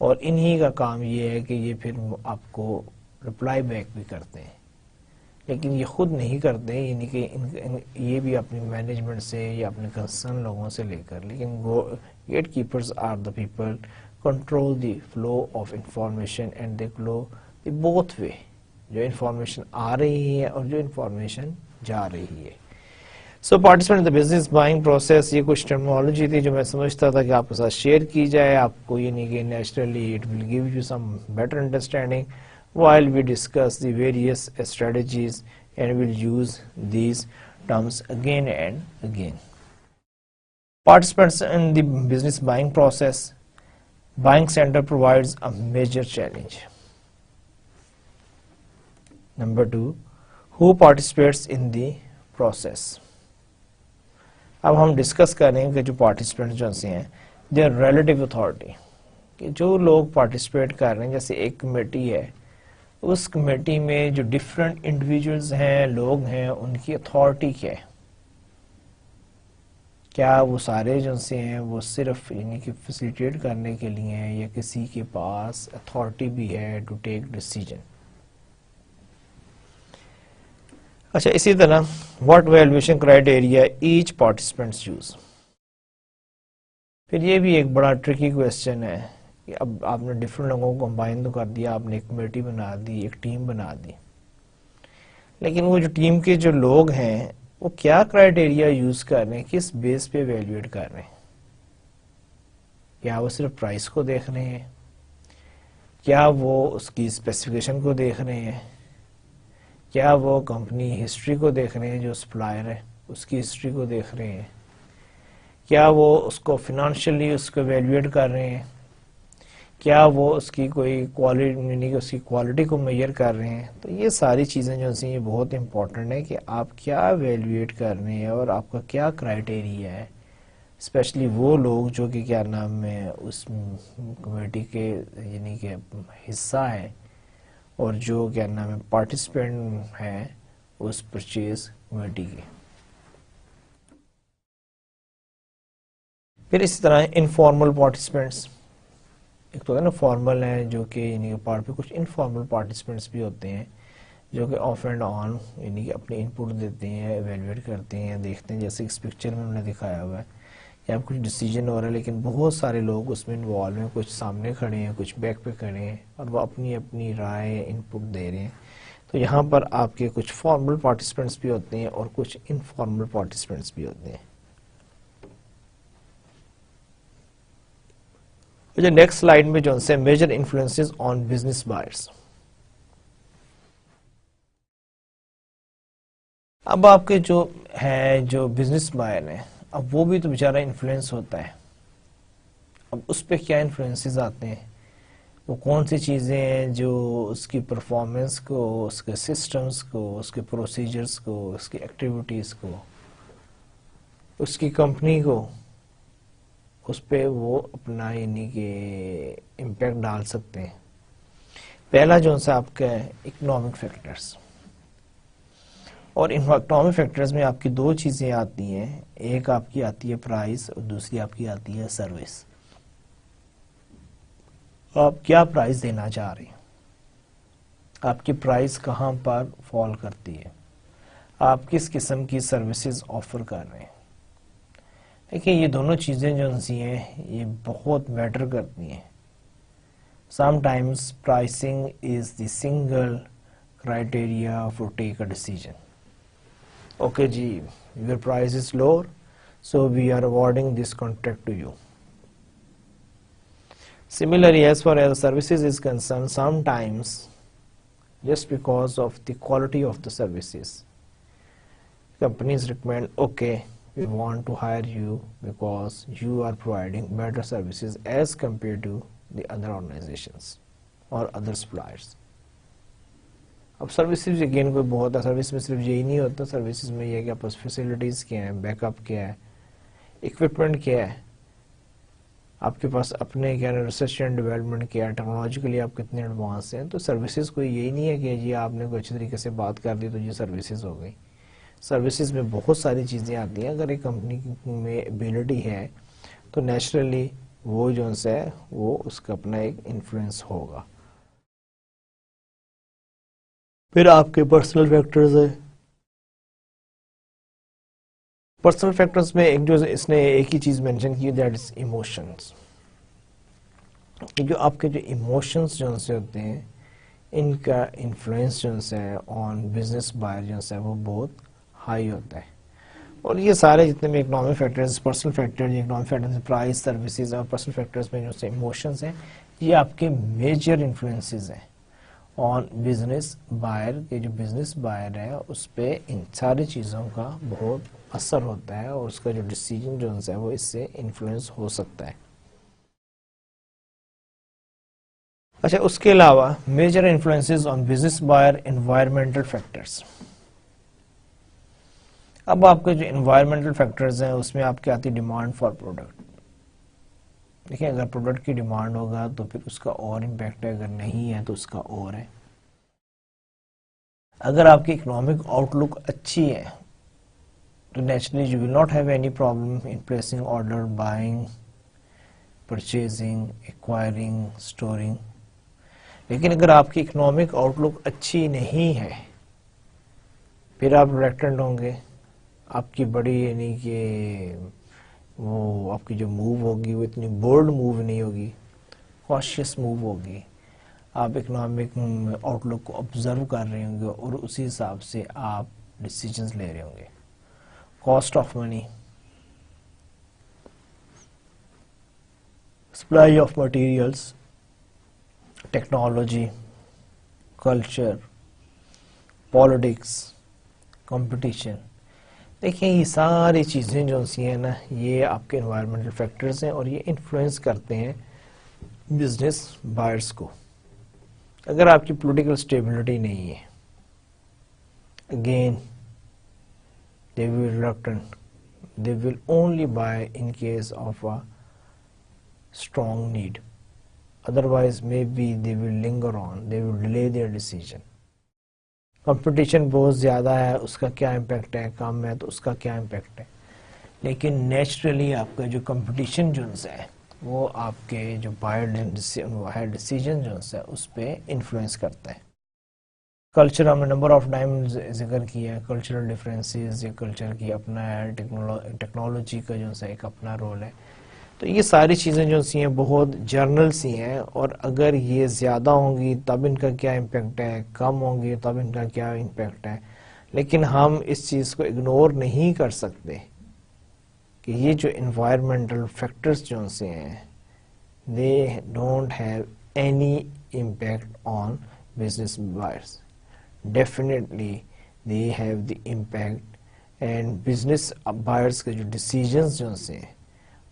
اور انہی کا کام یہ ہے کہ یہ پھر آپ کو رپلائی بیک بھی کرتے ہیں، لیکن یہ خود نہیں کرتے، یعنی کہ یہ بھی اپنی مینجمنٹ سے یا اپنے کنسرن لوگوں سے لے کر، لیکن gatekeepers are the people control the flow of information and they flow the both way, جو انفارمیشن آ رہی ہے اور جو انفارمیشن جا رہی ہے. So participant in the business buying process, یہ کچھ ٹرمنالوجی تھی جو میں سمجھتا تھا کہ آپ کے ساتھ شیئر کی جائے، آپ کو یہ نہیں کہ naturally it will give you some better understanding while we discuss the various strategies and we'll use these terms again and again. Participants in the business buying process, buying center provides a major challenge. Number 2, who participates in the process? اب ہم discuss کریں کہ جو participant جو ہیں their relative authority، کہ جو لوگ پارٹیسپیٹ کر رہے ہیں، جیسے ایک کمیٹی ہے، اس کمیٹی میں جو ڈفرینٹ انڈیویجولز ہیں، لوگ ہیں، ان کی اتھارٹی کیا ہے؟ کیا وہ سارے جو سے ہیں وہ صرف یعنی کہ فیسیلیٹیٹ کرنے کے لیے ہیں، یا کسی کے پاس اتھارٹی بھی ہے ٹو ٹیک ڈیسیجن؟ اچھا، اسی طرح what evaluation criteria each participants use? پھر یہ بھی ایک بڑا ٹرکی کویسچن ہے کہ اب آپ نے ڈفرینٹ لوگوں کو کمبائن تو کر دیا، آپ نے ایک کمیٹی بنا دی، ایک ٹیم بنا دی، لیکن وہ جو ٹیم کے جو لوگ ہیں وہ کیا کرائٹیریا یوز کر رہے ہیں، کس بیس پہ ایویلویٹ کر رہے ہیں؟ کیا وہ صرف پرائس کو دیکھ رہے ہیں؟ کیا وہ اس کی اسپیسیفکیشن کو دیکھ رہے ہیں؟ کیا وہ کمپنی ہسٹری کو دیکھ رہے ہیں، جو سپلائر ہے اس کی ہسٹری کو دیکھ رہے ہیں؟ کیا وہ اس کو فنانشلی اس کو ایویلویٹ کر رہے ہیں؟ کیا وہ اس کی کوئی کوالٹی یعنی کہ اس کی کوالٹی کو میئر کر رہے ہیں؟ تو یہ ساری چیزیں جو ہیں یہ بہت امپورٹنٹ ہے کہ آپ کیا ایویلویٹ کر رہے ہیں اور آپ کا کیا کرائٹیریا ہے، اسپیشلی وہ لوگ جو کہ کیا نام ہے اس کمیٹی کے یعنی کہ حصہ ہے اور جو کیا نام ہے پارٹیسپینٹ ہیں اس پرچیز کمیٹی کے. پھر اسی طرح انفارمل پارٹیسپینٹس، ایک تو ہے نا فارمل ہے جو کہ یعنی کہ پارٹ پہ کچھ انفارمل پارٹیسپینٹس بھی ہوتے ہیں جو کہ آف اینڈ آن یعنی کہ اپنے انپٹ دیتے ہیں، ایویلویٹ کرتے ہیں، دیکھتے ہیں، جیسے اس پکچر میں ہم نے دکھایا ہوا ہے کہ اب کچھ ڈیسیجن ہو رہا ہے لیکن بہت سارے لوگ اس میں انوالو ہیں، کچھ سامنے کھڑے ہیں، کچھ بیک پہ کھڑے ہیں اور وہ اپنی اپنی رائے انپٹ دے رہے ہیں. تو یہاں پر آپ کے کچھ فارمل پارٹیسپینٹس بھی ہوتے ہیں اور کچھ انفارمل پارٹیسپینٹس بھی ہوتے ہیں. جو نیکسٹ سلائیڈ میں جو سے major influences on business buyers. اب آپ کے جو ہے جو بزنس بائر ہیں، اب وہ بھی تو بیچارہ انفلوئنس ہوتا ہے. اب اس پہ کیا انفلوئنسز آتے ہیں، وہ کون سی چیزیں ہیں جو اس کی پرفارمنس کو، اس کے سسٹمز کو، اس کے پروسیجرز کو، اس کی ایکٹیویٹیز کو، اس کی کمپنی کو، اس پہ وہ اپنا یعنی کہ امپیکٹ ڈال سکتے ہیں. پہلا جو سا آپ کا ہے اکنامک فیکٹرز، اور ان اکنامک فیکٹرز میں آپ کی دو چیزیں آتی ہیں، ایک آپ کی آتی ہے پرائز اور دوسری آپ کی آتی ہے سروس. آپ کیا پرائز دینا چاہ رہے ہیں، آپ کی پرائز کہاں پر فال کرتی ہے، آپ کس قسم کی سروسز آفر کر رہے ہیں. دیکھیں یہ دونوں چیزیں جو ہیں یہ بہت میٹر کرتی ہیں. Sometimes pricing is the single criteria for take a decision. Okay جی, your price is lower, so we are awarding this contract to you. Similarly, as far as services is concerned, sometimes just because of the quality of the services, companies recommend, okay, we want to hire you because you are providing better services as compared to the other organizations or other suppliers. اب services again کوئی بہت ہے، service میں صرف یہی نہیں ہوتا، services میں یہ ہے کہ آپ فیسلٹیز کیا ہیں، بیک اپ کیا ہے، اکوپمنٹ کیا ہے، آپ کے پاس اپنے کیا ہے ریسرچ اینڈ ڈیولپمنٹ کیا ہے، ٹیکنالوجیکلی آپ کتنے ایڈوانس ہیں. تو سروسز کوئی یہی نہیں ہے کہ جی آپ نے کوئی اچھی طریقے سے بات کر دی تو یہ سروسز ہو گئی. سروسز میں بہت ساری چیزیں آتی ہیں. اگر ایک کمپنی میں ایبلٹی ہے تو نیچرلی وہ جو ہے وہ اس کا اپنا ایک انفلوئنس ہوگا. پھر آپ کے پرسنل فیکٹرز ہیں. پرسنل فیکٹرز میں ایک جو اس نے ایک ہی چیز مینشن کی دیٹ از ایموشنز. جو آپ کے جو ایموشنز جو سے ہوتے ہیں ان کا انفلوئنس جو ہے آن بزنس بائر جو ہے وہ بہت ہائی ہوتا ہے. اور یہ سارے جتنے بھی economic factors, personal factor, economic factors, price, services اور پرسنل فیکٹرز میں جو سے ایموشنز ہیں یہ آپ کے میجر انفلوئنسز ہیں آن بزنس بائر. کے جو بزنس بائر ہے اس پہ ان ساری چیزوں کا بہت اثر ہوتا ہے اور اس کا جو ڈیسیجن جو ہے وہ اس سے انفلوئنس ہو سکتا ہے. اچھا، اس کے علاوہ major influences on business buyer environmental factors. اب آپ کے جو انوائرمنٹل فیکٹرز ہیں اس میں آپ کی آتی ڈیمانڈ فار پروڈکٹ. دیکھیں اگر پروڈکٹ کی ڈیمانڈ ہوگا تو پھر اس کا اور امپیکٹ ہے، اگر نہیں ہے تو اس کا اور ہے. اگر آپ کی اکنامک آؤٹ لک اچھی ہے تو naturally you will not have any problem in placing order, buying, purchasing, acquiring, storing. لیکن اگر آپ کی اکنامک آؤٹ لک اچھی نہیں ہے پھر آپ ریلیکٹنٹ ہوں گے. آپ کی بڑی یعنی کہ وہ آپ کی جو موو ہوگی وہ اتنی بولڈ موو نہیں ہوگی، کاشیس موو ہوگی. آپ اکنامک آؤٹ لک کو آبزرو کر رہے ہوں گے اور اسی حساب سے آپ ڈیسیجنز لے رہے ہوں گے. Cost of money, supply of materials, technology, culture, politics, competition. دیکھیں یہ ساری چیزیں جو سی ہیں نا یہ آپ کے انوائرمنٹل فیکٹرز ہیں اور یہ انفلوئنس کرتے ہیں بزنس بائرز کو. اگر آپ کی پولیٹیکل اسٹیبلٹی نہیں ہے again they will be reluctant, they will only buy in case of a strong need, otherwise maybe they will linger on, they will delay their decision. Competition بہت زیادہ ہے، اس کا کیا امپیکٹ ہے، کم ہے تو اس کا کیا امپیکٹ ہے. لیکن نیچرلی آپ کا جو کمپٹیشن جو ہے وہ آپ کے جو بائر ڈیسیجن جو ہے اس پہ انفلوئنس کرتا ہے. کلچر ہم نے نمبر آف ٹائم ذکر کیا ہے، کلچرل ڈفرینسز یا کلچر کی اپنا ہے، ٹیکنالوجی کا جو ہے ایک اپنا رول ہے. تو یہ ساری چیزیں جو سی ہیں بہت جرنل سی ہیں اور اگر یہ زیادہ ہوں گی تب ان کا کیا امپیکٹ ہے، کم ہوں گی تب ان کا کیا امپیکٹ ہے. لیکن ہم اس چیز کو اگنور نہیں کر سکتے کہ یہ جو انوائرمنٹل فیکٹرز جو سے ہیں they don't have any impact on business buyers. Definitely they have the impact and business buyers کے جو decisions جو سے ہیں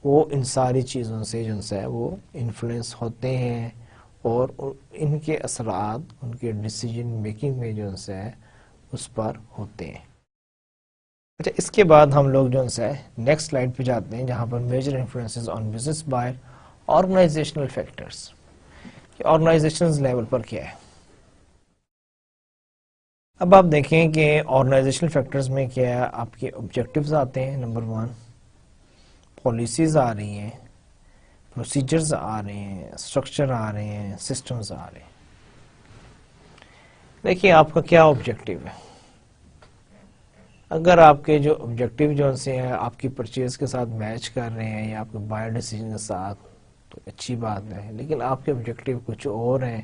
وہ ان ساری چیزوں سے جو ہے وہ انفلوئنس ہوتے ہیں اور ان کے اثرات ان کے ڈیسیجن میکنگ میں جو ہے اس پر ہوتے ہیں. اچھا، اس کے بعد ہم لوگ جو ہے نیکسٹ سلائڈ پہ جاتے ہیں جہاں پر major influences on business buyer organizational factors. Organizations level پر کیا ہے. اب آپ دیکھیں کہ آرگنائزیشنل فیکٹرز میں کیا ہے، آپ کے آبجیکٹیوز آتے ہیں نمبر 1، پالیسیز آ رہی ہیں، پروسیجرز آ رہے ہیں، اسٹرکچر آ رہے ہیں، سسٹمز آ رہے ہیں. دیکھیں آپ کا کیا آبجیکٹیو ہے. اگر آپ کے جو آبجیکٹیو جو سے ہیں آپ کی پرچیز کے ساتھ میچ کر رہے ہیں یا آپ کے بائر ڈیسیجن کے ساتھ تو اچھی بات ہے. لیکن آپ کے آبجیکٹیو کچھ اور ہیں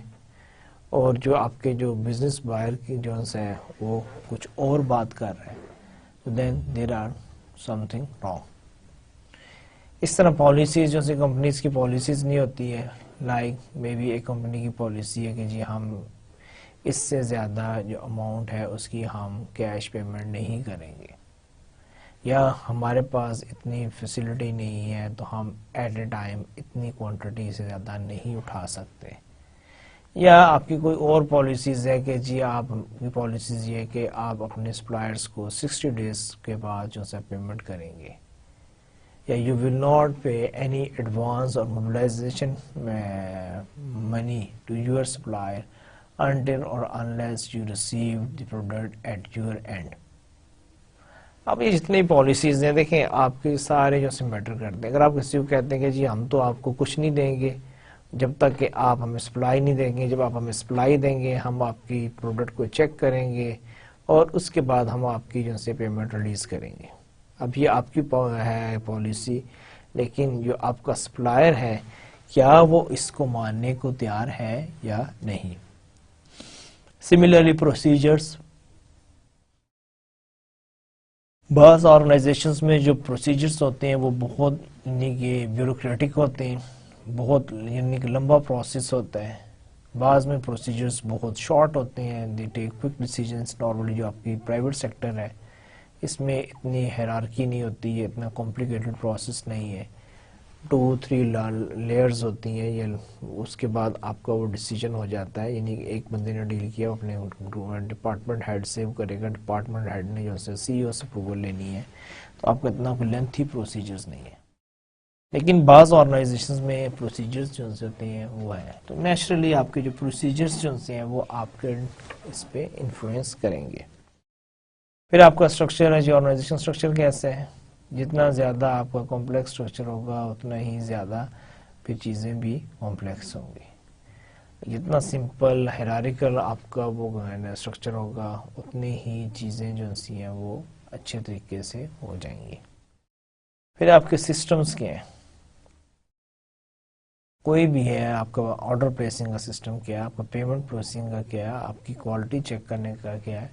اور جو آپ کے جو بزنس بائر کی جو ہے وہ کچھ اور بات کر رہے ہیں، then there are something wrong. اس طرح پالیسیز جو سے کمپنیز کی پالیسیز نہیں ہوتی ہے، لائک مے بی ایک کمپنی کی پالیسی ہے کہ جی ہم اس سے زیادہ جو اماؤنٹ ہے اس کی ہم کیش پیمنٹ نہیں کریں گے، یا ہمارے پاس اتنی فیسلٹی نہیں ہے تو ہم ایٹ اے ٹائم اتنی کوانٹٹی سے زیادہ نہیں اٹھا سکتے. یا آپ کی کوئی اور پالیسیز ہے کہ جی آپ کی پالیسیز یہ ہے کہ آپ اپنے سپلائرز کو 60 ڈیز کے بعد جو ہے پیمنٹ کریں گے، یا you will not pay any advance اور mobilization money to your supplier until or unless you receive the product at your end. اب یہ جتنی پالیسیز ہیں دیکھیں آپ کے سارے جو سے میٹر کرتے ہیں. اگر آپ کسی کو کہتے ہیں کہ جی ہم تو آپ کو کچھ نہیں دیں گے جب تک کہ آپ ہمیں سپلائی نہیں دیں گے, جب آپ ہمیں سپلائی دیں گے ہم آپ کی پروڈکٹ کو چیک کریں گے اور اس کے بعد ہم آپ کی جو سے پیمنٹ ریلیز کریں گے. اب یہ آپ کی ہے پالیسی, لیکن جو آپ کا سپلائر ہے کیا وہ اس کو ماننے کو تیار ہے یا نہیں. سملرلی پروسیجرز, بعض آرگنائزیشنز میں جو پروسیجرز ہوتے ہیں وہ بہت یعنی کہ بیوروکریٹک ہوتے ہیں, بہت یعنی کہ لمبا پروسیس ہوتا ہے. بعض میں پروسیجرز بہت شارٹ ہوتے ہیں, دی ٹیک کوئک ڈیسیجنز. نارملی جو آپ کی پرائیویٹ سیکٹر ہے اس میں اتنی ہیرارکی نہیں ہوتی ہے, اتنا کمپلیکیٹڈ پروسیس نہیں ہے, 2-3 لیئرز ہوتی ہیں, یا اس کے بعد آپ کا وہ ڈیسیجن ہو جاتا ہے. یعنی ایک بندے نے ڈیل کیا اپنے ڈپارٹمنٹ ہیڈ سے, وہ کرے گا, ڈپارٹمنٹ ہیڈ نے جو سے سی او سے اپروول لینی ہے, تو آپ کا اتنا کوئی لینتھی پروسیجرز نہیں ہے. لیکن بعض آرگنائزیشنز میں پروسیجرز جو ہوتے ہیں وہ ہے, تو نیچرلی آپ کے جو پروسیجرز جو ہیں وہ آپ کے اس پہ انفلوئنس کریں گے. پھر آپ کا اسٹرکچر ہے, جو آرگنائزیشن اسٹرکچر کیسے ہے, جتنا زیادہ آپ کا کمپلیکس اسٹرکچر ہوگا اتنا ہی زیادہ پھر چیزیں بھی کمپلیکس ہوں گی. جتنا سمپل ہیرارکل آپ کا وہ اسٹرکچر ہوگا اتنی ہی چیزیں جو ہیں وہ اچھے طریقے سے ہو جائیں گی. پھر آپ کے سسٹمز کیا ہیں, کوئی بھی ہے, آپ کا آرڈر پلیسنگ کا سسٹم کیا ہے, آپ کا پیمنٹ پروسیسنگ کا کیا ہے, آپ کی کوالٹی چیک کرنے کا کیا ہے.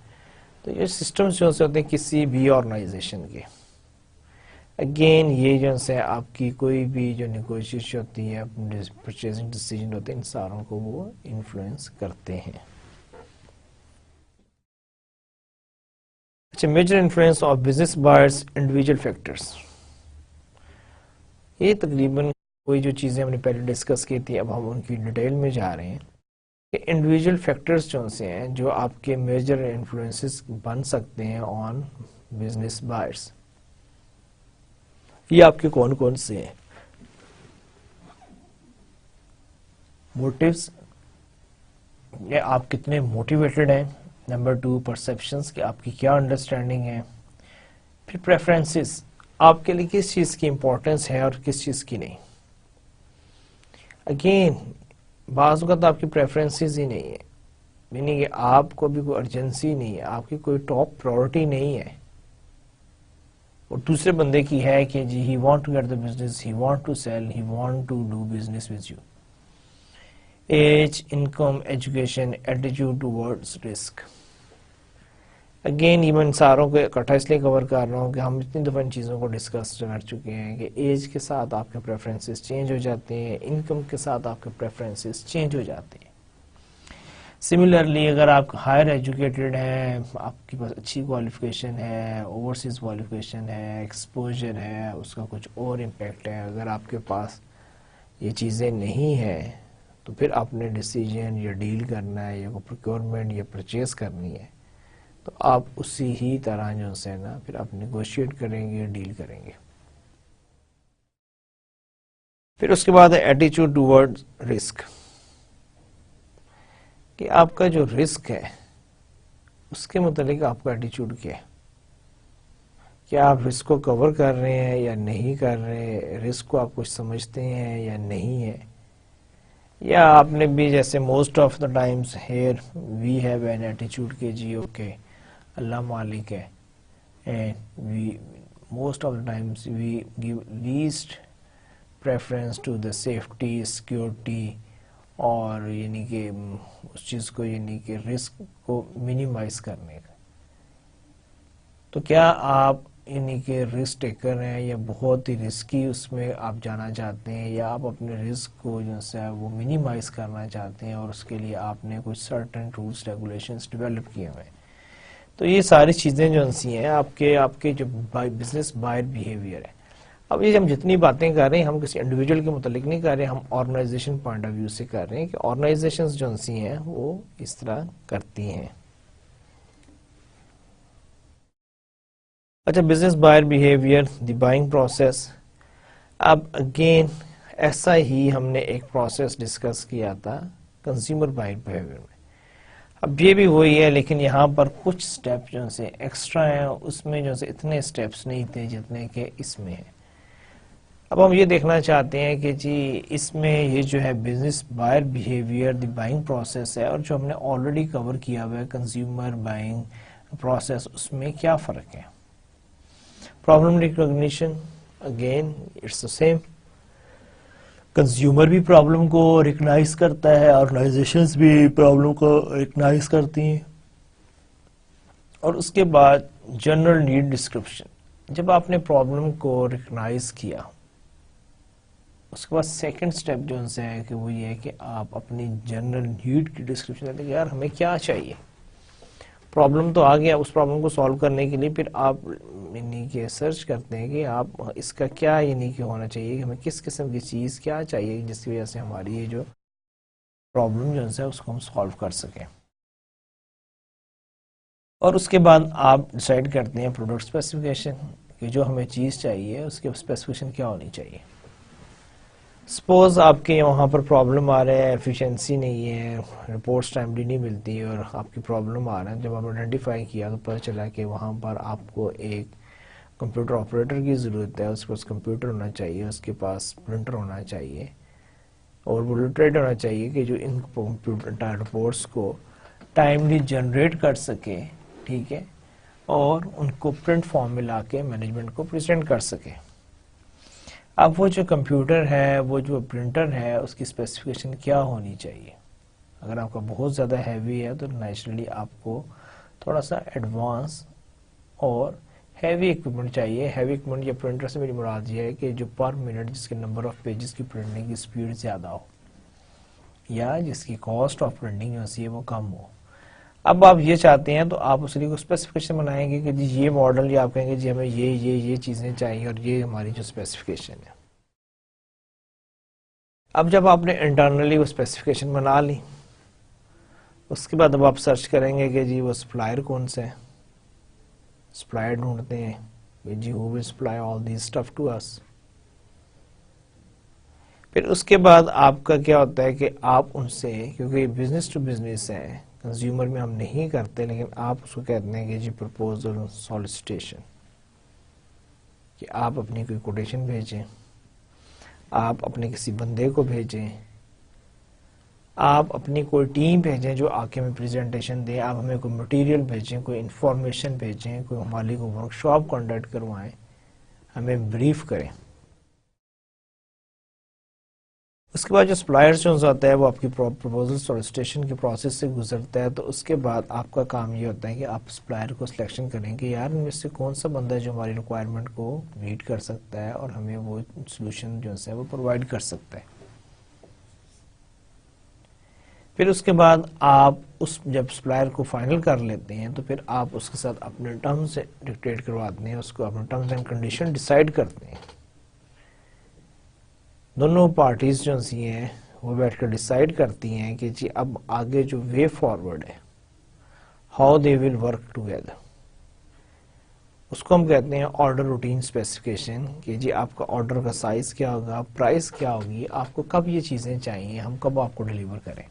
تو یہ سسٹمز جو ہوتے ہیں کسی بھی آرگنائزیشن کے, اگین یہ جو ہے آپ کی کوئی بھی جو نیگوشیشن ہوتی ہے, پرچیزنگ ڈیسیجن ہوتے ہیں, ان ساروں کو وہ انفلوئنس کرتے ہیں. اچھا, major influence of business buyers individual factors. یہ تقریباً کوئی جو چیزیں ہم نے پہلے ڈسکس کی تھی, اب ہم ان کی ڈیٹیل میں جا رہے ہیں کہ انڈیویجول فیکٹرز جو سے ہیں جو آپ کے میجر انفلوئنسز بن سکتے ہیں آن بزنس بائرز. یہ آپ کے کون کون سے ہیں؟ موٹیوز, یہ آپ کتنے موٹیویٹڈ ہیں. نمبر 2 پرسیپشنز, کہ آپ کی کیا انڈرسٹینڈنگ ہے. پھر پریفرنسز, آپ کے لیے کس چیز کی امپورٹنس ہے اور کس چیز کی نہیں. اگین بعض اوقات آپ کی پریفرنسز ہی نہیں ہے, یعنی کہ آپ کو بھی کوئی ارجنسی نہیں ہے, آپ کی کوئی ٹاپ پرائورٹی نہیں ہے, اور دوسرے بندے کی ہے کہ جی he want to get the business, he want to sell, he want to do business with you. Age, income, education, attitude towards risk. Again یہ میں ان ساروں کو اکٹھا اس لیے کور کر رہا ہوں کہ ہم اتنی دفعہ ان چیزوں کو ڈسکس کر چکے ہیں کہ ایج کے ساتھ آپ کے پریفرنسز چینج ہو جاتے ہیں, انکم کے ساتھ آپ کے پریفرنسز چینج ہو جاتے ہیں. سملرلی اگر آپ ہائر ایجوکیٹڈ ہیں, آپ کے پاس اچھی کوالیفیکیشن ہے, اوورسیز کوالیفیکیشن ہے, ایکسپوجر ہے, اس کا کچھ اور امپیکٹ ہے, اگر آپ کے پاس یہ چیزیں نہیں ہیں تو پھر آپ نے ڈیسیجن یا ڈیل کرنا ہے یا پروکیورمنٹ یا پرچیز کرنی ہے تو آپ اسی ہی طرح جو ہے نا پھر آپ نیگوشیٹ کریں گے, ڈیل کریں گے. پھر اس کے بعد ہے ایٹیچیوڈ ٹوورڈ رسک, کہ آپ کا جو رسک ہے اس کے متعلق آپ کا ایٹیچیوڈ کیا ہے. کیا آپ رسک کو کور کر رہے ہیں یا نہیں کر رہے, رسک کو آپ کچھ سمجھتے ہیں یا نہیں ہے, یا آپ نے بھی جیسے most of the times here we have an ایٹیچیوڈ کہ جی اوکے اللہ مالک ہے, and we most of the times we give least preference to the safety, security, اور یعنی کہ اس چیز کو یعنی کہ رسک کو منیمائز کرنے کا. تو کیا آپ یعنی کہ رسک ٹیکر ہیں یا بہت ہی رسکی اس میں آپ جانا چاہتے ہیں, یا آپ اپنے رسک کو جو ہے وہ منیمائز کرنا چاہتے ہیں اور اس کے لیے آپ نے کچھ سرٹن رولز ریگولیشنز ڈیولپ کیے ہوئے ہیں. تو یہ ساری چیزیں جو ہیں آپ کے جو بزنس بائر بیہیویئر ہے. اب یہ ہم جتنی باتیں کر رہے ہیں ہم کسی انڈیویجول کے متعلق نہیں کر رہے, ہم آرگنائزیشن پوائنٹ آف ویو سے کر رہے ہیں کہ آرگنائزیشنز جو ہیں وہ اس طرح کرتی ہیں. اچھا, business buyer behaviour, the buying process. اب اگین ایسا ہی ہم نے ایک پروسیس ڈسکس کیا تھا کنزیومر بائر بیہیویئر میں. اب یہ بھی وہی ہے، لیکن یہاں پر کچھ سٹیپ جو سے ایکسٹرا ہیں، اس میں جو سے اتنے سٹیپس نہیں تھے جتنے کہ اس میں ہیں۔ اب ہم یہ دیکھنا چاہتے ہیں کہ جی اس میں یہ جو ہے business buyer behaviour, the buying process ہے، اور جو ہم نے آلریڈی کور کیا ہوا ہے کنزیومر بائنگ پروسیس، اس میں کیا فرق ہے۔ Problem recognition again it's the same, consumer بھی پرابلم کو ریکگنائز کرتا ہے، آرگنائزیشنز بھی پرابلم کو ریکگنائز کرتی ہیں۔ اور اس کے بعد جنرل نیڈ ڈسکرپشن، جب آپ نے پرابلم کو ریکگنائز کیا، اس کے بعد سیکنڈ سٹیپ جو ان سے ہے کہ وہ یہ ہے کہ آپ اپنی جنرل نیڈ کی ڈسکرپشن دیتے ہیں کہ یار ہمیں کیا چاہیے۔ پرابلم تو آ گیا، اس پرابلم کو سالو کرنے کے لیے پھر آپ یعنی کہ سرچ کرتے ہیں کہ آپ اس کا کیا یعنی کہ ہونا چاہیے، کہ ہمیں کس قسم کی چیز کیا چاہیے جس کی وجہ سے ہماری یہ جو پرابلم جو ہے اس کو ہم سالو کر سکیں۔ اور اس کے بعد آپ ڈیسائیڈ کرتے ہیں پروڈکٹ اسپیسیفکیشن، کہ جو ہمیں چیز چاہیے اس کی اسپیسیفکیشن کیا ہونی چاہیے۔ سپوز آپ کے وہاں پر پرابلم آ رہا ہے، ایفیشنسی نہیں ہے، رپورٹس ٹائملی نہیں ملتی، اور آپ کی پرابلم آ رہا ہے، جب آپ نے آئیڈینٹیفائی کیا تو پتہ چلا کہ وہاں پر آپ کو ایک کمپیوٹر آپریٹر کی ضرورت ہے، اس کے پاس کمپیوٹر ہونا چاہیے، اس کے پاس پرنٹر ہونا چاہیے، اور وہ لٹریٹ ہونا چاہیے کہ جو ان کمپیوٹر رپورٹس کو ٹائملی جنریٹ کر سکے، ٹھیک ہے، اور ان کو پرنٹ فارم میں لا کے مینجمنٹ کو پریزنٹ کر سکے۔ اب وہ جو کمپیوٹر ہے، وہ جو پرنٹر ہے، اس کی اسپیسیفکیشن کیا ہونی چاہیے۔ اگر آپ کا بہت زیادہ ہیوی ہے تو نیچرلی آپ کو تھوڑا سا ایڈوانس اور ہیوی اکوپمنٹ چاہیے۔ ہیوی اکوپمنٹ یا پرنٹر سے میری مراد یہ ہے کہ جو پر منٹ جس کے نمبر آف پیجز کی پرنٹنگ کی سپیڈ زیادہ ہو، یا جس کی کاسٹ آف پرنٹنگ ہے وہ کم ہو۔ اب آپ یہ چاہتے ہیں تو آپ اس لیے کو اسپیسیفکیشن بنائیں گے کہ جی یہ ماڈل، یا آپ کہیں گے جی ہمیں یہ چیزیں چاہیے اور یہ ہماری جو اسپیسیفکیشن ہے۔ اب جب آپ نے انٹرنلی وہ اسپیسیفکیشن بنا لی، اس کے بعد اب آپ سرچ کریں گے کہ جی وہ سپلائر کون سے ہیں، سپلائر ڈھونڈتے ہیں کہ جی who will supply all these stuff to us۔ پھر اس کے بعد آپ کا کیا ہوتا ہے کہ آپ ان سے، کیونکہ بزنس ٹو بزنس ہے، کنزیومر میں ہم نہیں کرتے، لیکن آپ اس کو کہتے ہیں کہ جی پرپوزل سالیسیٹیشن، کہ آپ اپنی کوئی کوٹیشن بھیجیں، آپ اپنے کسی بندے کو بھیجیں، آپ اپنی کوئی ٹیم بھیجیں جو آ کے ہمیں پریزنٹیشن دے، آپ ہمیں کوئی مٹیریل بھیجیں، کوئی انفارمیشن بھیجیں، کوئی ہماری کو ورکشاپ کنڈکٹ کروائیں، ہمیں بریف کریں۔ اس کے بعد جو سپلائرز جو ہوتا ہے وہ آپ کی پروپوزل سالیسیٹیشن کے پروسیس سے گزرتا ہے، تو اس کے بعد آپ کا کام یہ ہوتا ہے کہ آپ سپلائر کو سلیکشن کریں کہ یار ان میں سے کون سا بندہ ہے جو ہماری ریکوائرمنٹ کو میٹ کر سکتا ہے اور ہمیں وہ سولوشن جو ہے وہ پرووائڈ کر سکتا ہے۔ پھر اس کے بعد آپ اس جب سپلائر کو فائنل کر لیتے ہیں تو پھر آپ اس کے ساتھ اپنے ٹرمز ڈکٹیٹ کرواتے ہیں، اس کو اپنے ٹرمز اینڈ کنڈیشن ڈیسائیڈ کرتے ہیں۔ دونوں پارٹیز جو ہیں وہ بیٹھ کر ڈیسائیڈ کرتی ہیں کہ جی اب آگے جو وے فارورڈ ہے، how they will work together, اس کو ہم کہتے ہیں آرڈر روٹین اسپیسیفکیشن، کہ جی آپ کا آرڈر کا سائز کیا ہوگا، پرائس کیا ہوگی، آپ کو کب یہ چیزیں چاہیے، ہم کب آپ کو ڈیلیور کریں۔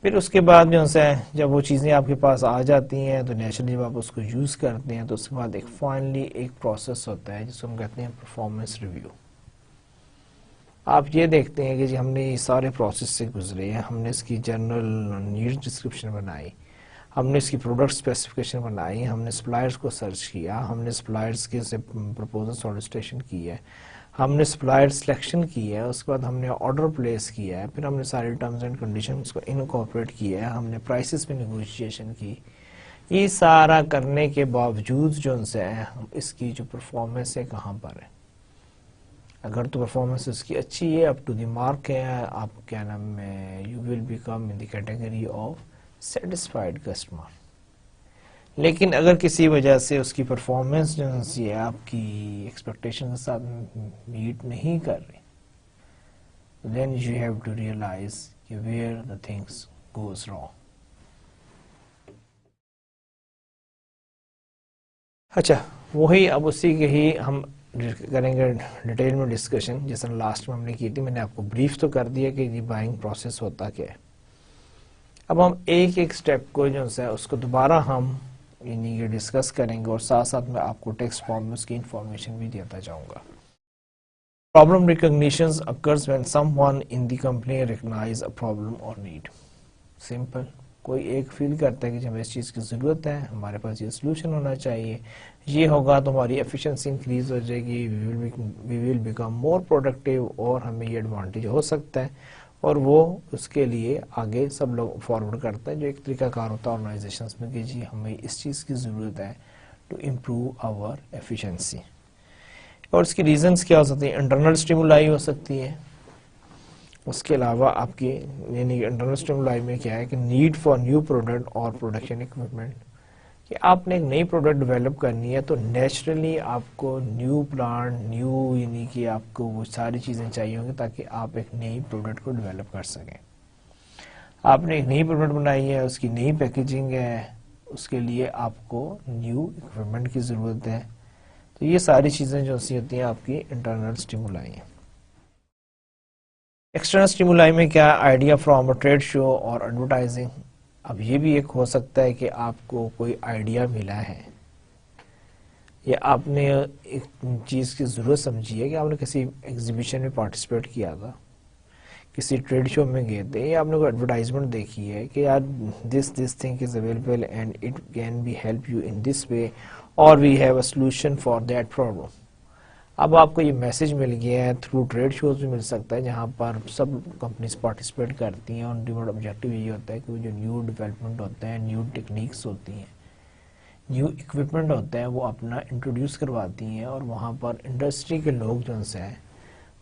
پھر اس کے بعد جو ہے جب وہ چیزیں آپ کے پاس آ جاتی ہیں تو نیچرلی جب آپ اس کو یوز کرتے ہیں تو اس کے بعد ایک فائنلی ایک پروسیس ہوتا ہے جس کو ہم کہتے ہیں پرفارمنس ریویو۔ آپ یہ دیکھتے ہیں کہ جی ہم نے یہ سارے پروسیس سے گزرے ہیں، ہم نے اس کی جنرل نیڈ ڈسکرپشن بنائی، ہم نے اس کی پروڈکٹ اسپیسیفکیشن بنائی، ہم نے سپلائرز کو سرچ کیا، ہم نے سپلائرز کے سے پرپوزل سالیسیٹیشن کی ہے، ہم نے سپلائر سلیکشن کی ہے، اس کے بعد ہم نے آرڈر پلیس کیا ہے، پھر ہم نے سارے ٹرمز اینڈ کنڈیشنز کو انکارپوریٹ کیا ہے، ہم نے پرائسز پہ نیگوشیشن کی۔ یہ سارا کرنے کے باوجود جو ان سے ہے اس کی جو پرفارمنس ہے کہاں پر ہے۔ اگر تو پرفارمنس اس کی اچھی ہے، اپ ٹو دی مارک ہے، آپ کیا نام ہے، you will become in the category of satisfied customer. لیکن اگر کسی وجہ سے اس کی پرفارمنس جو ہے آپ کی ایکسپیکٹیشن کے ساتھ میٹ نہیں کر رہی، then you have to realize کہ where the things goes wrong۔ اچھا وہی اب اسی کے ہی ہم کریں گے ڈیٹیل میں ڈسکشن، جیسا لاسٹ میں ہم نے کی تھی، میں نے آپ کو بریف تو کر دیا کہ یہ بائنگ پروسیس ہوتا کیا ہے۔ اب ہم ایک ایک سٹیپ کو جو ہے اس کو دوبارہ ہم یعنی کہ ڈسکس کریں گے اور ساتھ ساتھ میں آپ کو ٹیکسٹ فارم میں اس کی انفارمیشن بھی دیتا جاؤں گا. Problem recognition occurs when someone in the company recognize a problem or need. Simple. کوئی ایک فیل کرتا ہے کہ ہمیں اس چیز کی ضرورت ہے, ہمارے پاس یہ سلوشن ہونا چاہیے, یہ ہوگا تو ہماری ایفیشنسی انکریز ہو جائے گی, we will become more productive, اور ہمیں یہ ایڈوانٹیج ہو سکتا ہے, اور وہ اس کے لیے آگے سب لوگ فارورڈ کرتے ہیں جو ایک طریقہ کار ہوتا ہے آرگنائزیشنز میں کہ جی ہمیں اس چیز کی ضرورت ہے ٹو امپروو آور ایفیشنسی. اور اس کی ریزنز کیا ہو سکتی ہیں؟ انٹرنل اسٹیمولائی ہو سکتی ہے. اس کے علاوہ آپ کی یعنی انٹرنل اسٹیمولائی میں کیا ہے کہ نیڈ فار نیو پروڈکٹ اور پروڈکشن اکوپمنٹ, کہ آپ نے ایک نئی پروڈکٹ ڈیولپ کرنی ہے تو نیچرلی آپ کو نیو پلانٹ نیو یعنی کہ آپ کو وہ ساری چیزیں چاہیے ہوں گی تاکہ آپ ایک نئی پروڈکٹ کو ڈیولپ کر سکیں. آپ نے ایک نئی پروڈکٹ بنائی ہے, اس کی نئی پیکیجنگ ہے, اس کے لیے آپ کو نیو اکوپمنٹ کی ضرورت ہے. تو یہ ساری چیزیں جو سی ہوتی ہیں آپ کی انٹرنل اسٹیمولائی ہیں. ایکسٹرنل اسٹیمولائی میں کیا, idea from a trade show اور ایڈورٹائزنگ. اب یہ بھی ایک ہو سکتا ہے کہ آپ کو کوئی آئیڈیا ملا ہے یا آپ نے ایک چیز کی ضرورت سمجھی ہے کہ آپ نے کسی ایگزیبیشن میں پارٹیسپیٹ کیا تھا, کسی ٹریڈ شو میں گئے تھے, یا آپ نے کوئی ایڈورٹائزمنٹ دیکھی ہے کہ یار this thing is available and it can be help you in this way اور we have a solution for that problem. اب آپ کو یہ میسج مل گیا ہے, تھرو ٹریڈ شوز بھی مل سکتا ہے جہاں پر سب کمپنیز پارٹیسپیٹ کرتی ہیں, اور ان آبجیکٹیو یہ ہوتا ہے کہ وہ جو نیو ڈیولپمنٹ ہوتا ہے, نیو ٹیکنیکس ہوتی ہیں, نیو اکوپمنٹ ہوتا ہے, وہ اپنا انٹروڈیوس کرواتی ہیں, اور وہاں پر انڈسٹری کے لوگ جو سے ہیں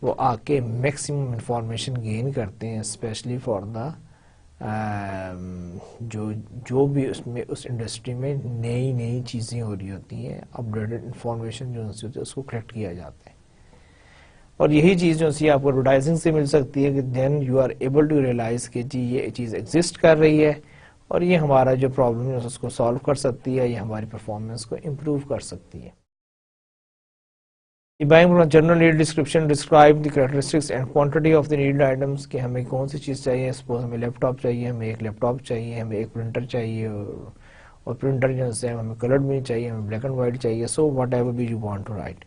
وہ آ کے میکسیمم انفارمیشن گین کرتے ہیں, اسپیشلی فار دا جو بھی اس میں اس انڈسٹری میں نئی چیزیں ہو رہی ہوتی ہیں, اپڈیٹڈ انفارمیشن جو ہوتی ہے اس کو کلیکٹ کیا جاتا ہے. اور یہی چیز جو سی آپ کو ایڈورٹائزنگ سے مل سکتی ہے کہ then you are able to realize کہ جی یہ چیز ایگزسٹ کر رہی ہے اور یہ ہمارا جو پرابلم ہے اس کو سالو کر سکتی ہے, یہ ہماری پرفارمنس کو امپروو کر سکتی ہے. General need description describe the characteristics and quantity of the need items, کہ ہمیں کون سی چیز چاہیے. سپوز ہمیں لیپ ٹاپ چاہیے, ہمیں ایک لیپ ٹاپ چاہیے, ہمیں ایک پرنٹر چاہیے, اور پرنٹر جو ہے ہمیں کلرڈ بھی چاہیے, ہمیں بلیک اینڈ وائٹ چاہیے. So whatever be you want to write.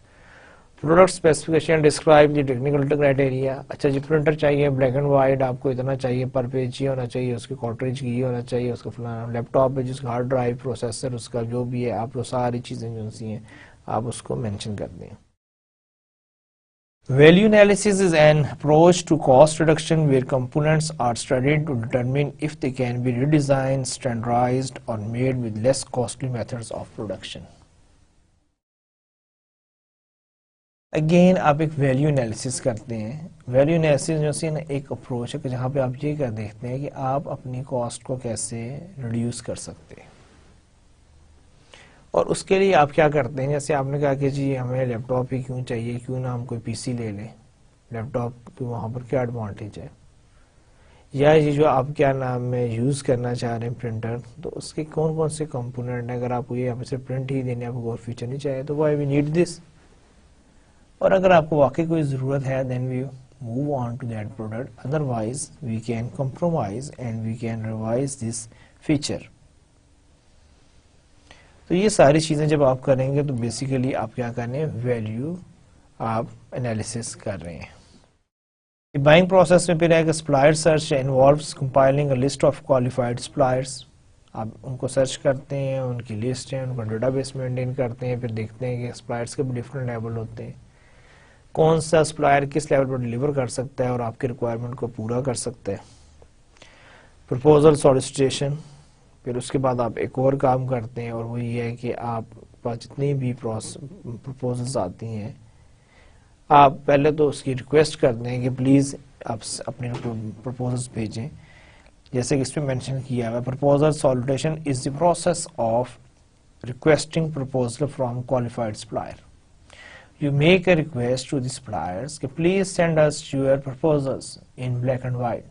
Product specification describe the technical criteria. اچھا جی پرنٹر چاہیے بلیک اینڈ وائٹ, آپ کو اتنا چاہیے پر پیج, یہ ہونا چاہیے, اس کی کارٹریج یہ ہونا چاہیے, اس کا فلانا لیپ ٹاپ ہے جس کا ہارڈ ڈرائیو پروسیسر اس کا جو بھی ہے, آپ وہ ساری چیزیں جو سی ہیں آپ اس کو مینشن کر دیں. Value analysis is an approach to cost reduction where components are studied to determine if they can be redesigned, standardized, or made with less costly methods of production. Again, آپ ایک ویلیو انالیسس کرتے ہیں. Value analysis جو سی نا ایک approach ہے کہ جہاں پہ آپ یہ کر دیکھتے ہیں کہ آپ اپنی کاسٹ کو کیسے ریڈیوس کر سکتے ہیں. اور اس کے لیے آپ کیا کرتے ہیں, جیسے آپ نے کہا کہ جی ہمیں لیپ ٹاپ ہی کیوں چاہیے, کیوں نہ ہم کوئی پی سی لے لیں. لیپ ٹاپ کی وہاں پر کیا ایڈوانٹیج ہے, یا یہ جو آپ کیا نام میں یوز کرنا چاہ رہے ہیں پرنٹر, تو اس کے کون کون سے کمپوننٹ ہیں. اگر آپ کو یہ یہاں سے پرنٹ ہی دینے, آپ کو اور فیچر نہیں چاہیے, تو وائی وی نیڈ دس. اور اگر آپ کو واقعی کوئی ضرورت ہے then we move on to that product, otherwise we can compromise and we can revise this feature. تو یہ ساری چیزیں جب آپ کریں گے تو بیسیکلی آپ کیا کریں, ویلیو آپ انالیسس کر رہے ہیں. بائنگ پروسیس میں پھر ہے کہ supplier search involves compiling a list of qualified suppliers. آپ ان کو سرچ کرتے ہیں, ان کی لسٹ ہے, ان کا ڈیٹا بیس مینٹین کرتے ہیں, پھر دیکھتے ہیں کہ سپلائرس کے بھی ڈفرینٹ لیول ہوتے ہیں, کون سا سپلائر کس لیول پر ڈلیور کر سکتا ہے اور آپ کی ریکوائرمنٹ کو پورا کر سکتا ہے. پرپوزل سالیسیٹیشن, پھر اس کے بعد آپ ایک اور کام کرتے ہیں, اور وہ یہ ہے کہ آپ پاس جتنی بھی پرپوزلز آتی ہیں آپ پہلے تو اس کی ریکویسٹ کرتے ہیں کہ پلیز آپ اپنے پرپوزلز بھیجیں. جیسے کہ اس پہ مینشن کیا ہوا ہے, proposal solicitation is the process of requesting proposal from qualified supplier. You make a request to the suppliers کہ please send us your proposals in black and white,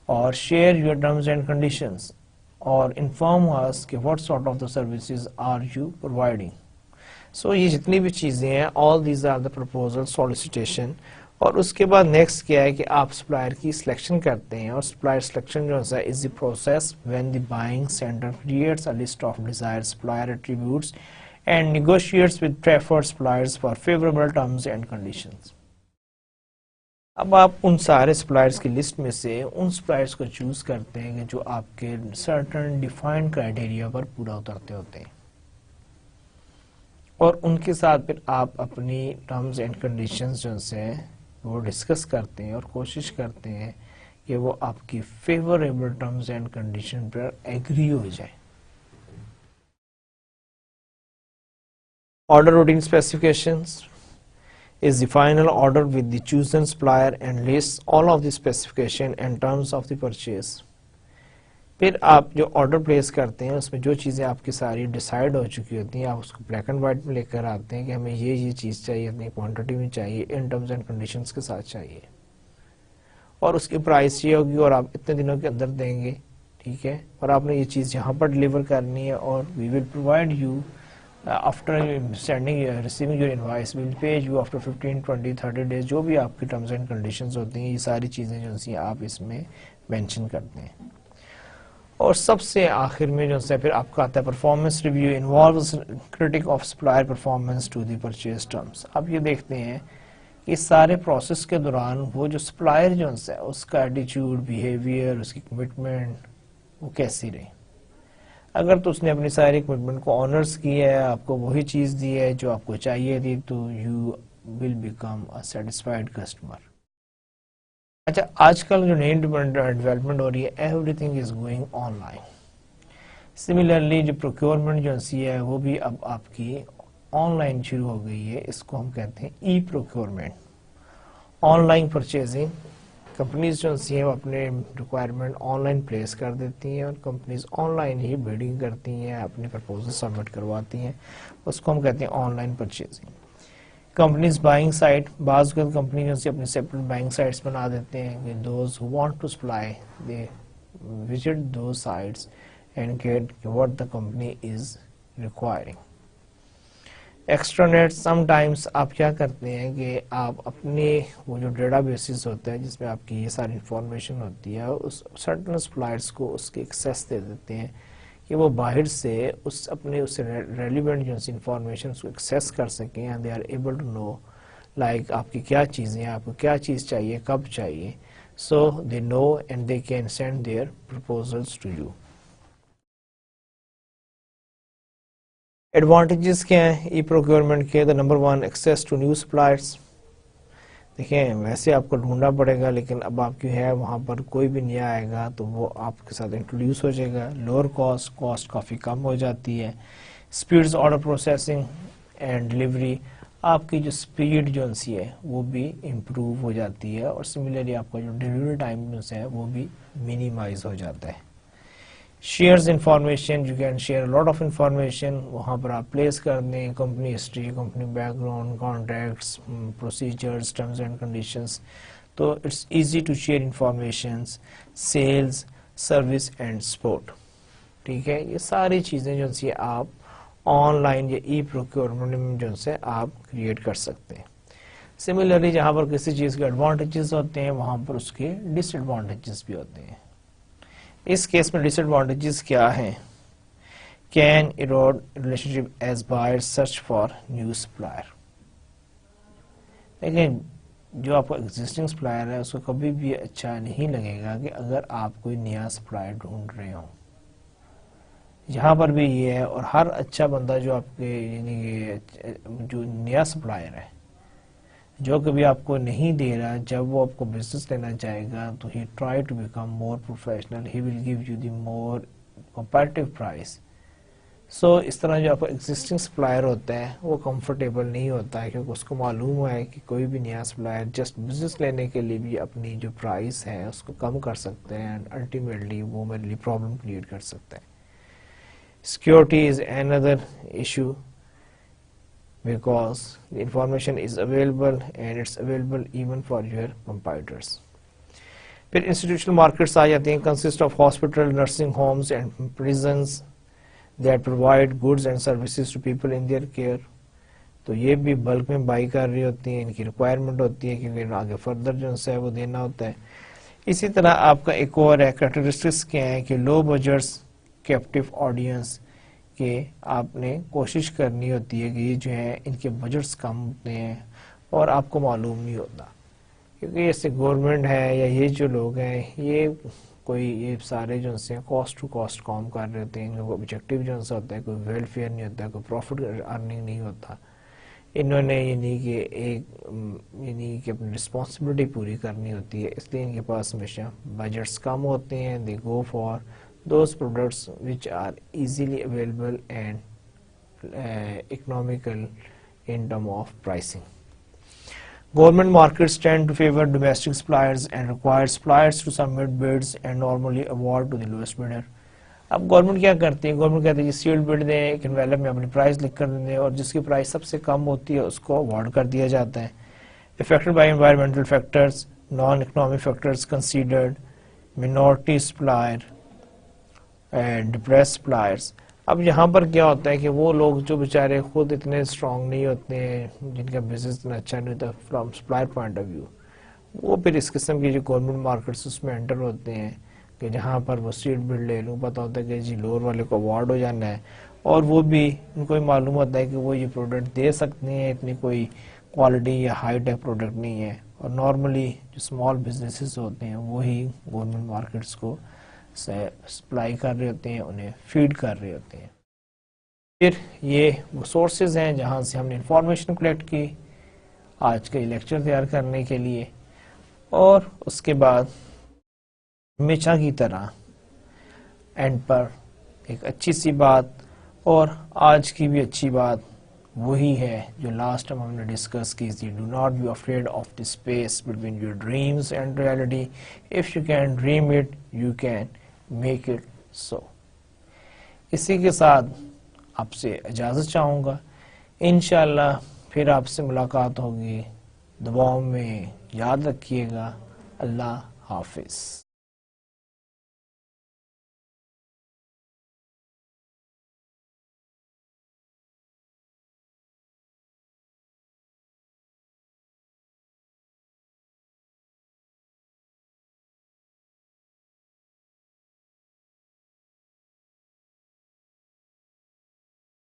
or share your terms and conditions, or inform us کہ what sort of the services are you providing. So یہ جتنی بھی چیزیں ہیں, all these are the proposal solicitation اور اس کے بعد next کیا ہے کہ آپ سپلائر کی سلیکشن کرتے ہیں, اور سپلائر سلیکشن جو ہے is the process when the buying center creates a list of desired supplier attributes and negotiates with preferred suppliers for favorable terms and conditions. اب آپ ان سارے سپلائرز کی لسٹ میں سے ان سپلائرز کو چوز کرتے ہیں کہ جو آپ کے سرٹن ڈیفائنڈ کرائٹیریا پر پورا اترتے ہوتے ہیں, اور ان کے ساتھ پھر آپ اپنی ٹرمز اینڈ کنڈیشنز جو سے وہ ڈسکس کرتے ہیں اور کوشش کرتے ہیں کہ وہ آپ کی فیوریبل ٹرمز اینڈ کنڈیشن پر ایگری ہو جائے. Order routing specifications is the final order with the chosen supplier and lists all of the specification and terms of the purchase. پھر آپ جو آرڈر پلیس کرتے ہیں اس میں جو چیزیں آپ کی ساری ڈیسائیڈ ہو چکی ہوتی ہیں آپ اس کو بلیک اینڈ وائٹ میں لے کر آتے ہیں کہ ہمیں یہ چیز چاہیے, اتنی کوانٹٹی میں چاہیے, ان ٹرمز اینڈ کنڈیشنز کے ساتھ چاہیے, اور اس کی پرائس یہ ہوگی اور آپ اتنے دنوں کے اندر دیں گے, ٹھیک ہے, اور آپ نے یہ چیز یہاں پر ڈلیور کرنی ہے, اور we will provide you after sending receiving your invoice we will pay you after 15 20 30 days. جو بھی آپ کی ٹرمز اینڈ کنڈیشنز ہوتی ہیں یہ ساری چیزیں جو ہیں آپ اس میں مینشن کرتے ہیں. اور سب سے آخر میں جو ہے پھر آپ کا آتا ہے performance review involves critique of supplier performance to the purchase terms. اب یہ دیکھتے ہیں کہ اس سارے پروسیس کے دوران وہ جو سپلائر جو ہے اس کا ایٹیچیوڈ, بیہیویئر, اس کی کمٹمنٹ وہ کیسی رہی. اگر تو اس نے اپنی ساری کمٹمنٹ کو آنرز کی ہے, آپ کو وہی چیز دی ہے جو آپ کو چاہیے تھی, تو you will become a satisfied customer. اچھا, آج کل جو نئی ڈیولپمنٹ ہو رہی ہے every thing is going on line. Similarly جو پروکیورمنٹ جو ہے وہ بھی اب آپ کی آن لائن شروع ہو گئی ہے. اس کو ہم کہتے ہیں e procurement, online purchasing. Companies جو ہیں وہ اپنے ریکوائرمنٹ آن لائن پلیس کر دیتی ہیں, اور کمپنیز آن لائن ہی بڈنگ کرتی ہیں, اپنے پرپوزل سبمٹ کرواتی ہیں, اس کو ہم کہتے ہیں online purchasing. Companies buying site, بعض اوقات کمپنی جو اپنے سیپریٹ بائنگ سائٹس بنا دیتے ہیں کہ those who want to supply they visit those sites and get what the company is requiring. Extranet sometimes آپ کیا کرتے ہیں کہ آپ اپنے وہ جو ڈیٹا بیسز ہوتا ہے جس میں آپ کی یہ ساری انفارمیشن ہوتی ہے اس سرٹن سپلائرس کو اس کے ایکسیس دے دیتے ہیں کہ وہ باہر سے اس اپنے اس ریلیونٹ جو انفارمیشن کو ایکسیس کر سکیں, and they are able to know like آپ کی کیا چیزیں ہیں, آپ کو کیا چیز چاہیے, کب چاہیے. So they know and they can send their proposals to you. Advantages کیا ہیں ای پروکیورمنٹ کے؟ Number 1 access to new suppliers. دیکھیں ویسے آپ کو ڈھونڈنا پڑے گا, لیکن اب آپ کی ہے وہاں پر کوئی بھی نیا آئے گا تو وہ آپ کے ساتھ انٹروڈیوس ہو جائے گا. لوور کاسٹ کافی کم ہو جاتی ہے. اسپیڈز آرڈر پروسیسنگ اینڈ ڈلیوری, آپ کی جو اسپیڈ جو ہے وہ بھی امپروو ہو جاتی ہے, اور سملرلی آپ کا جو ڈلیوری ٹائم جو ہے وہ بھی منیمائز ہو جاتا ہے. Shares information, you can share lot of information, وہاں پر آپ پلیس کر دیں company history, company background, contacts, procedures, terms and conditions. تو it's easy to share informations, sales, service and support. ٹھیک ہے, یہ ساری چیزیں جو سی آپ آن لائن یا ای پروکیورمنٹ جو سے آپ کریٹ کر سکتے ہیں. سملرلی جہاں پر کسی چیز کے ایڈوانٹیجز ہوتے ہیں وہاں پر اس کے ڈس ایڈوانٹیجز بھی ہوتے ہیں. اس کیس میں ڈس ایڈوانٹیجز کیا ہیں؟ Can erode relation ship as buyer search for new supplier. لیکن جو آپ کا ایگزسٹنگ سپلائر ہے اس کو کبھی بھی اچھا نہیں لگے گا کہ اگر آپ کوئی نیا سپلائر ڈھونڈ رہے ہوں. یہاں پر بھی یہ ہے, اور ہر اچھا بندہ جو آپ کے یعنی جو نیا سپلائر ہے جو کبھی آپ کو نہیں دے رہا, جب وہ آپ کو بزنس لینا چاہے گا تو he try to become more professional, he will give you the more competitive price. So اس طرح جو آپ کا ایگزسٹنگ سپلائر ہوتا ہے وہ کمفرٹیبل نہیں ہوتا ہے, کیونکہ اس کو معلوم ہے کہ کوئی بھی نیا سپلائر جسٹ بزنس لینے کے لیے بھی اپنی جو پرائز ہے اس کو کم کر سکتے ہیں, اینڈ الٹیمیٹلی وہ میرے لیے پرابلم کریٹ کر سکتا ہے. Security is another issue because the information is available and it's available even for your competitors. پھر انسٹیٹیوشنل مارکیٹس آ جاتے ہیں, consist of hospital, nursing homes and prisons that provide goods and services to people in their care. تو یہ بھی بلک میں by کر رہی ہوتی ہیں, ان کی ریکوائرمنٹ ہوتی ہے کیونکہ آگے فردر جو ہے وہ دینا ہوتا ہے. اسی طرح آپ کا ایک اور ہے کریکٹرسٹکس کیا ہے کہ لو بجٹس کیپٹیو آڈینس, کہ آپ نے کوشش کرنی ہوتی ہے کہ یہ جو ہے ان کے بجٹس کم ہوتے ہیں اور آپ کو معلوم نہیں ہوتا, کیونکہ جیسے گورنمنٹ ہے یا یہ جو لوگ ہیں یہ یہ سارے جو سے کاسٹ ٹو کاسٹ کام کر رہے ہوتے ہیں, ان کا آبجیکٹیو جو ہوتا ہے کوئی ویلفیئر نہیں ہوتا, کوئی پروفٹ ارننگ نہیں ہوتا. انہوں نے یعنی کہ اپنی رسپانسبلٹی پوری کرنی ہوتی ہے, اس لیے ان کے پاس ہمیشہ بجٹس کم ہوتے ہیں. They go for those products which are easily available and economical in terms of pricing. Government markets tend to favor domestic suppliers and require suppliers to submit bids and normally award to the lowest bidder. اب government کیا کرتی ہے, government کہتے ہیں salad بڈ دیں, ایک envelope میں اپنی پرائز لکھ کر دیں اور جس کی پرائز سب سے کم ہوتی ہے اس کو اوارڈ کر دیا جاتا ہے. Affected by environmental factors, non economic factors considered, minority supplier and depress suppliers. اب یہاں پر کیا ہوتا ہے کہ وہ لوگ جو بیچارے خود اتنے اسٹرانگ نہیں ہوتے ہیں, جن کا بزنس اتنا اچھا نہیں ہوتا from supplier point of view, وہ پھر اس قسم کی جو گورنمنٹ مارکیٹس اس میں انٹر ہوتے ہیں کہ جہاں پر وہ سیٹ بل لے لوں, پتہ ہوتا ہے کہ جی لوور والے کو اوارڈ ہو جانا ہے, اور وہ بھی ان کو بھی معلوم ہوتا ہے کہ وہ یہ پروڈکٹ دے سکتے ہیں, اتنی کوئی کوالٹی یا ہائی ٹیک پروڈکٹ نہیں ہے, اور نارملی جو اسمال بزنسز ہوتے ہیں وہی گورنمنٹ مارکیٹس کو سپلائی کر رہے ہوتے ہیں, انہیں فیڈ کر رہے ہوتے ہیں. پھر یہ وہ سورسز ہیں جہاں سے ہم نے انفارمیشن کلیکٹ کی آج کا یہ لیکچر تیار کرنے کے لیے, اور اس کے بعد ہمیشہ کی طرح اینڈ پر ایک اچھی سی بات, اور آج کی بھی اچھی بات وہی ہے جو لاسٹ ٹائم ہم نے ڈسکس کی تھی, do not be afraid of the space between your dreams and reality, if you can dream it you can make it so. اسی کے ساتھ آپ سے اجازت چاہوں گا, انشاءاللہ پھر آپ سے ملاقات ہوگی. دعاؤں میں یاد رکھیے گا. اللہ حافظ.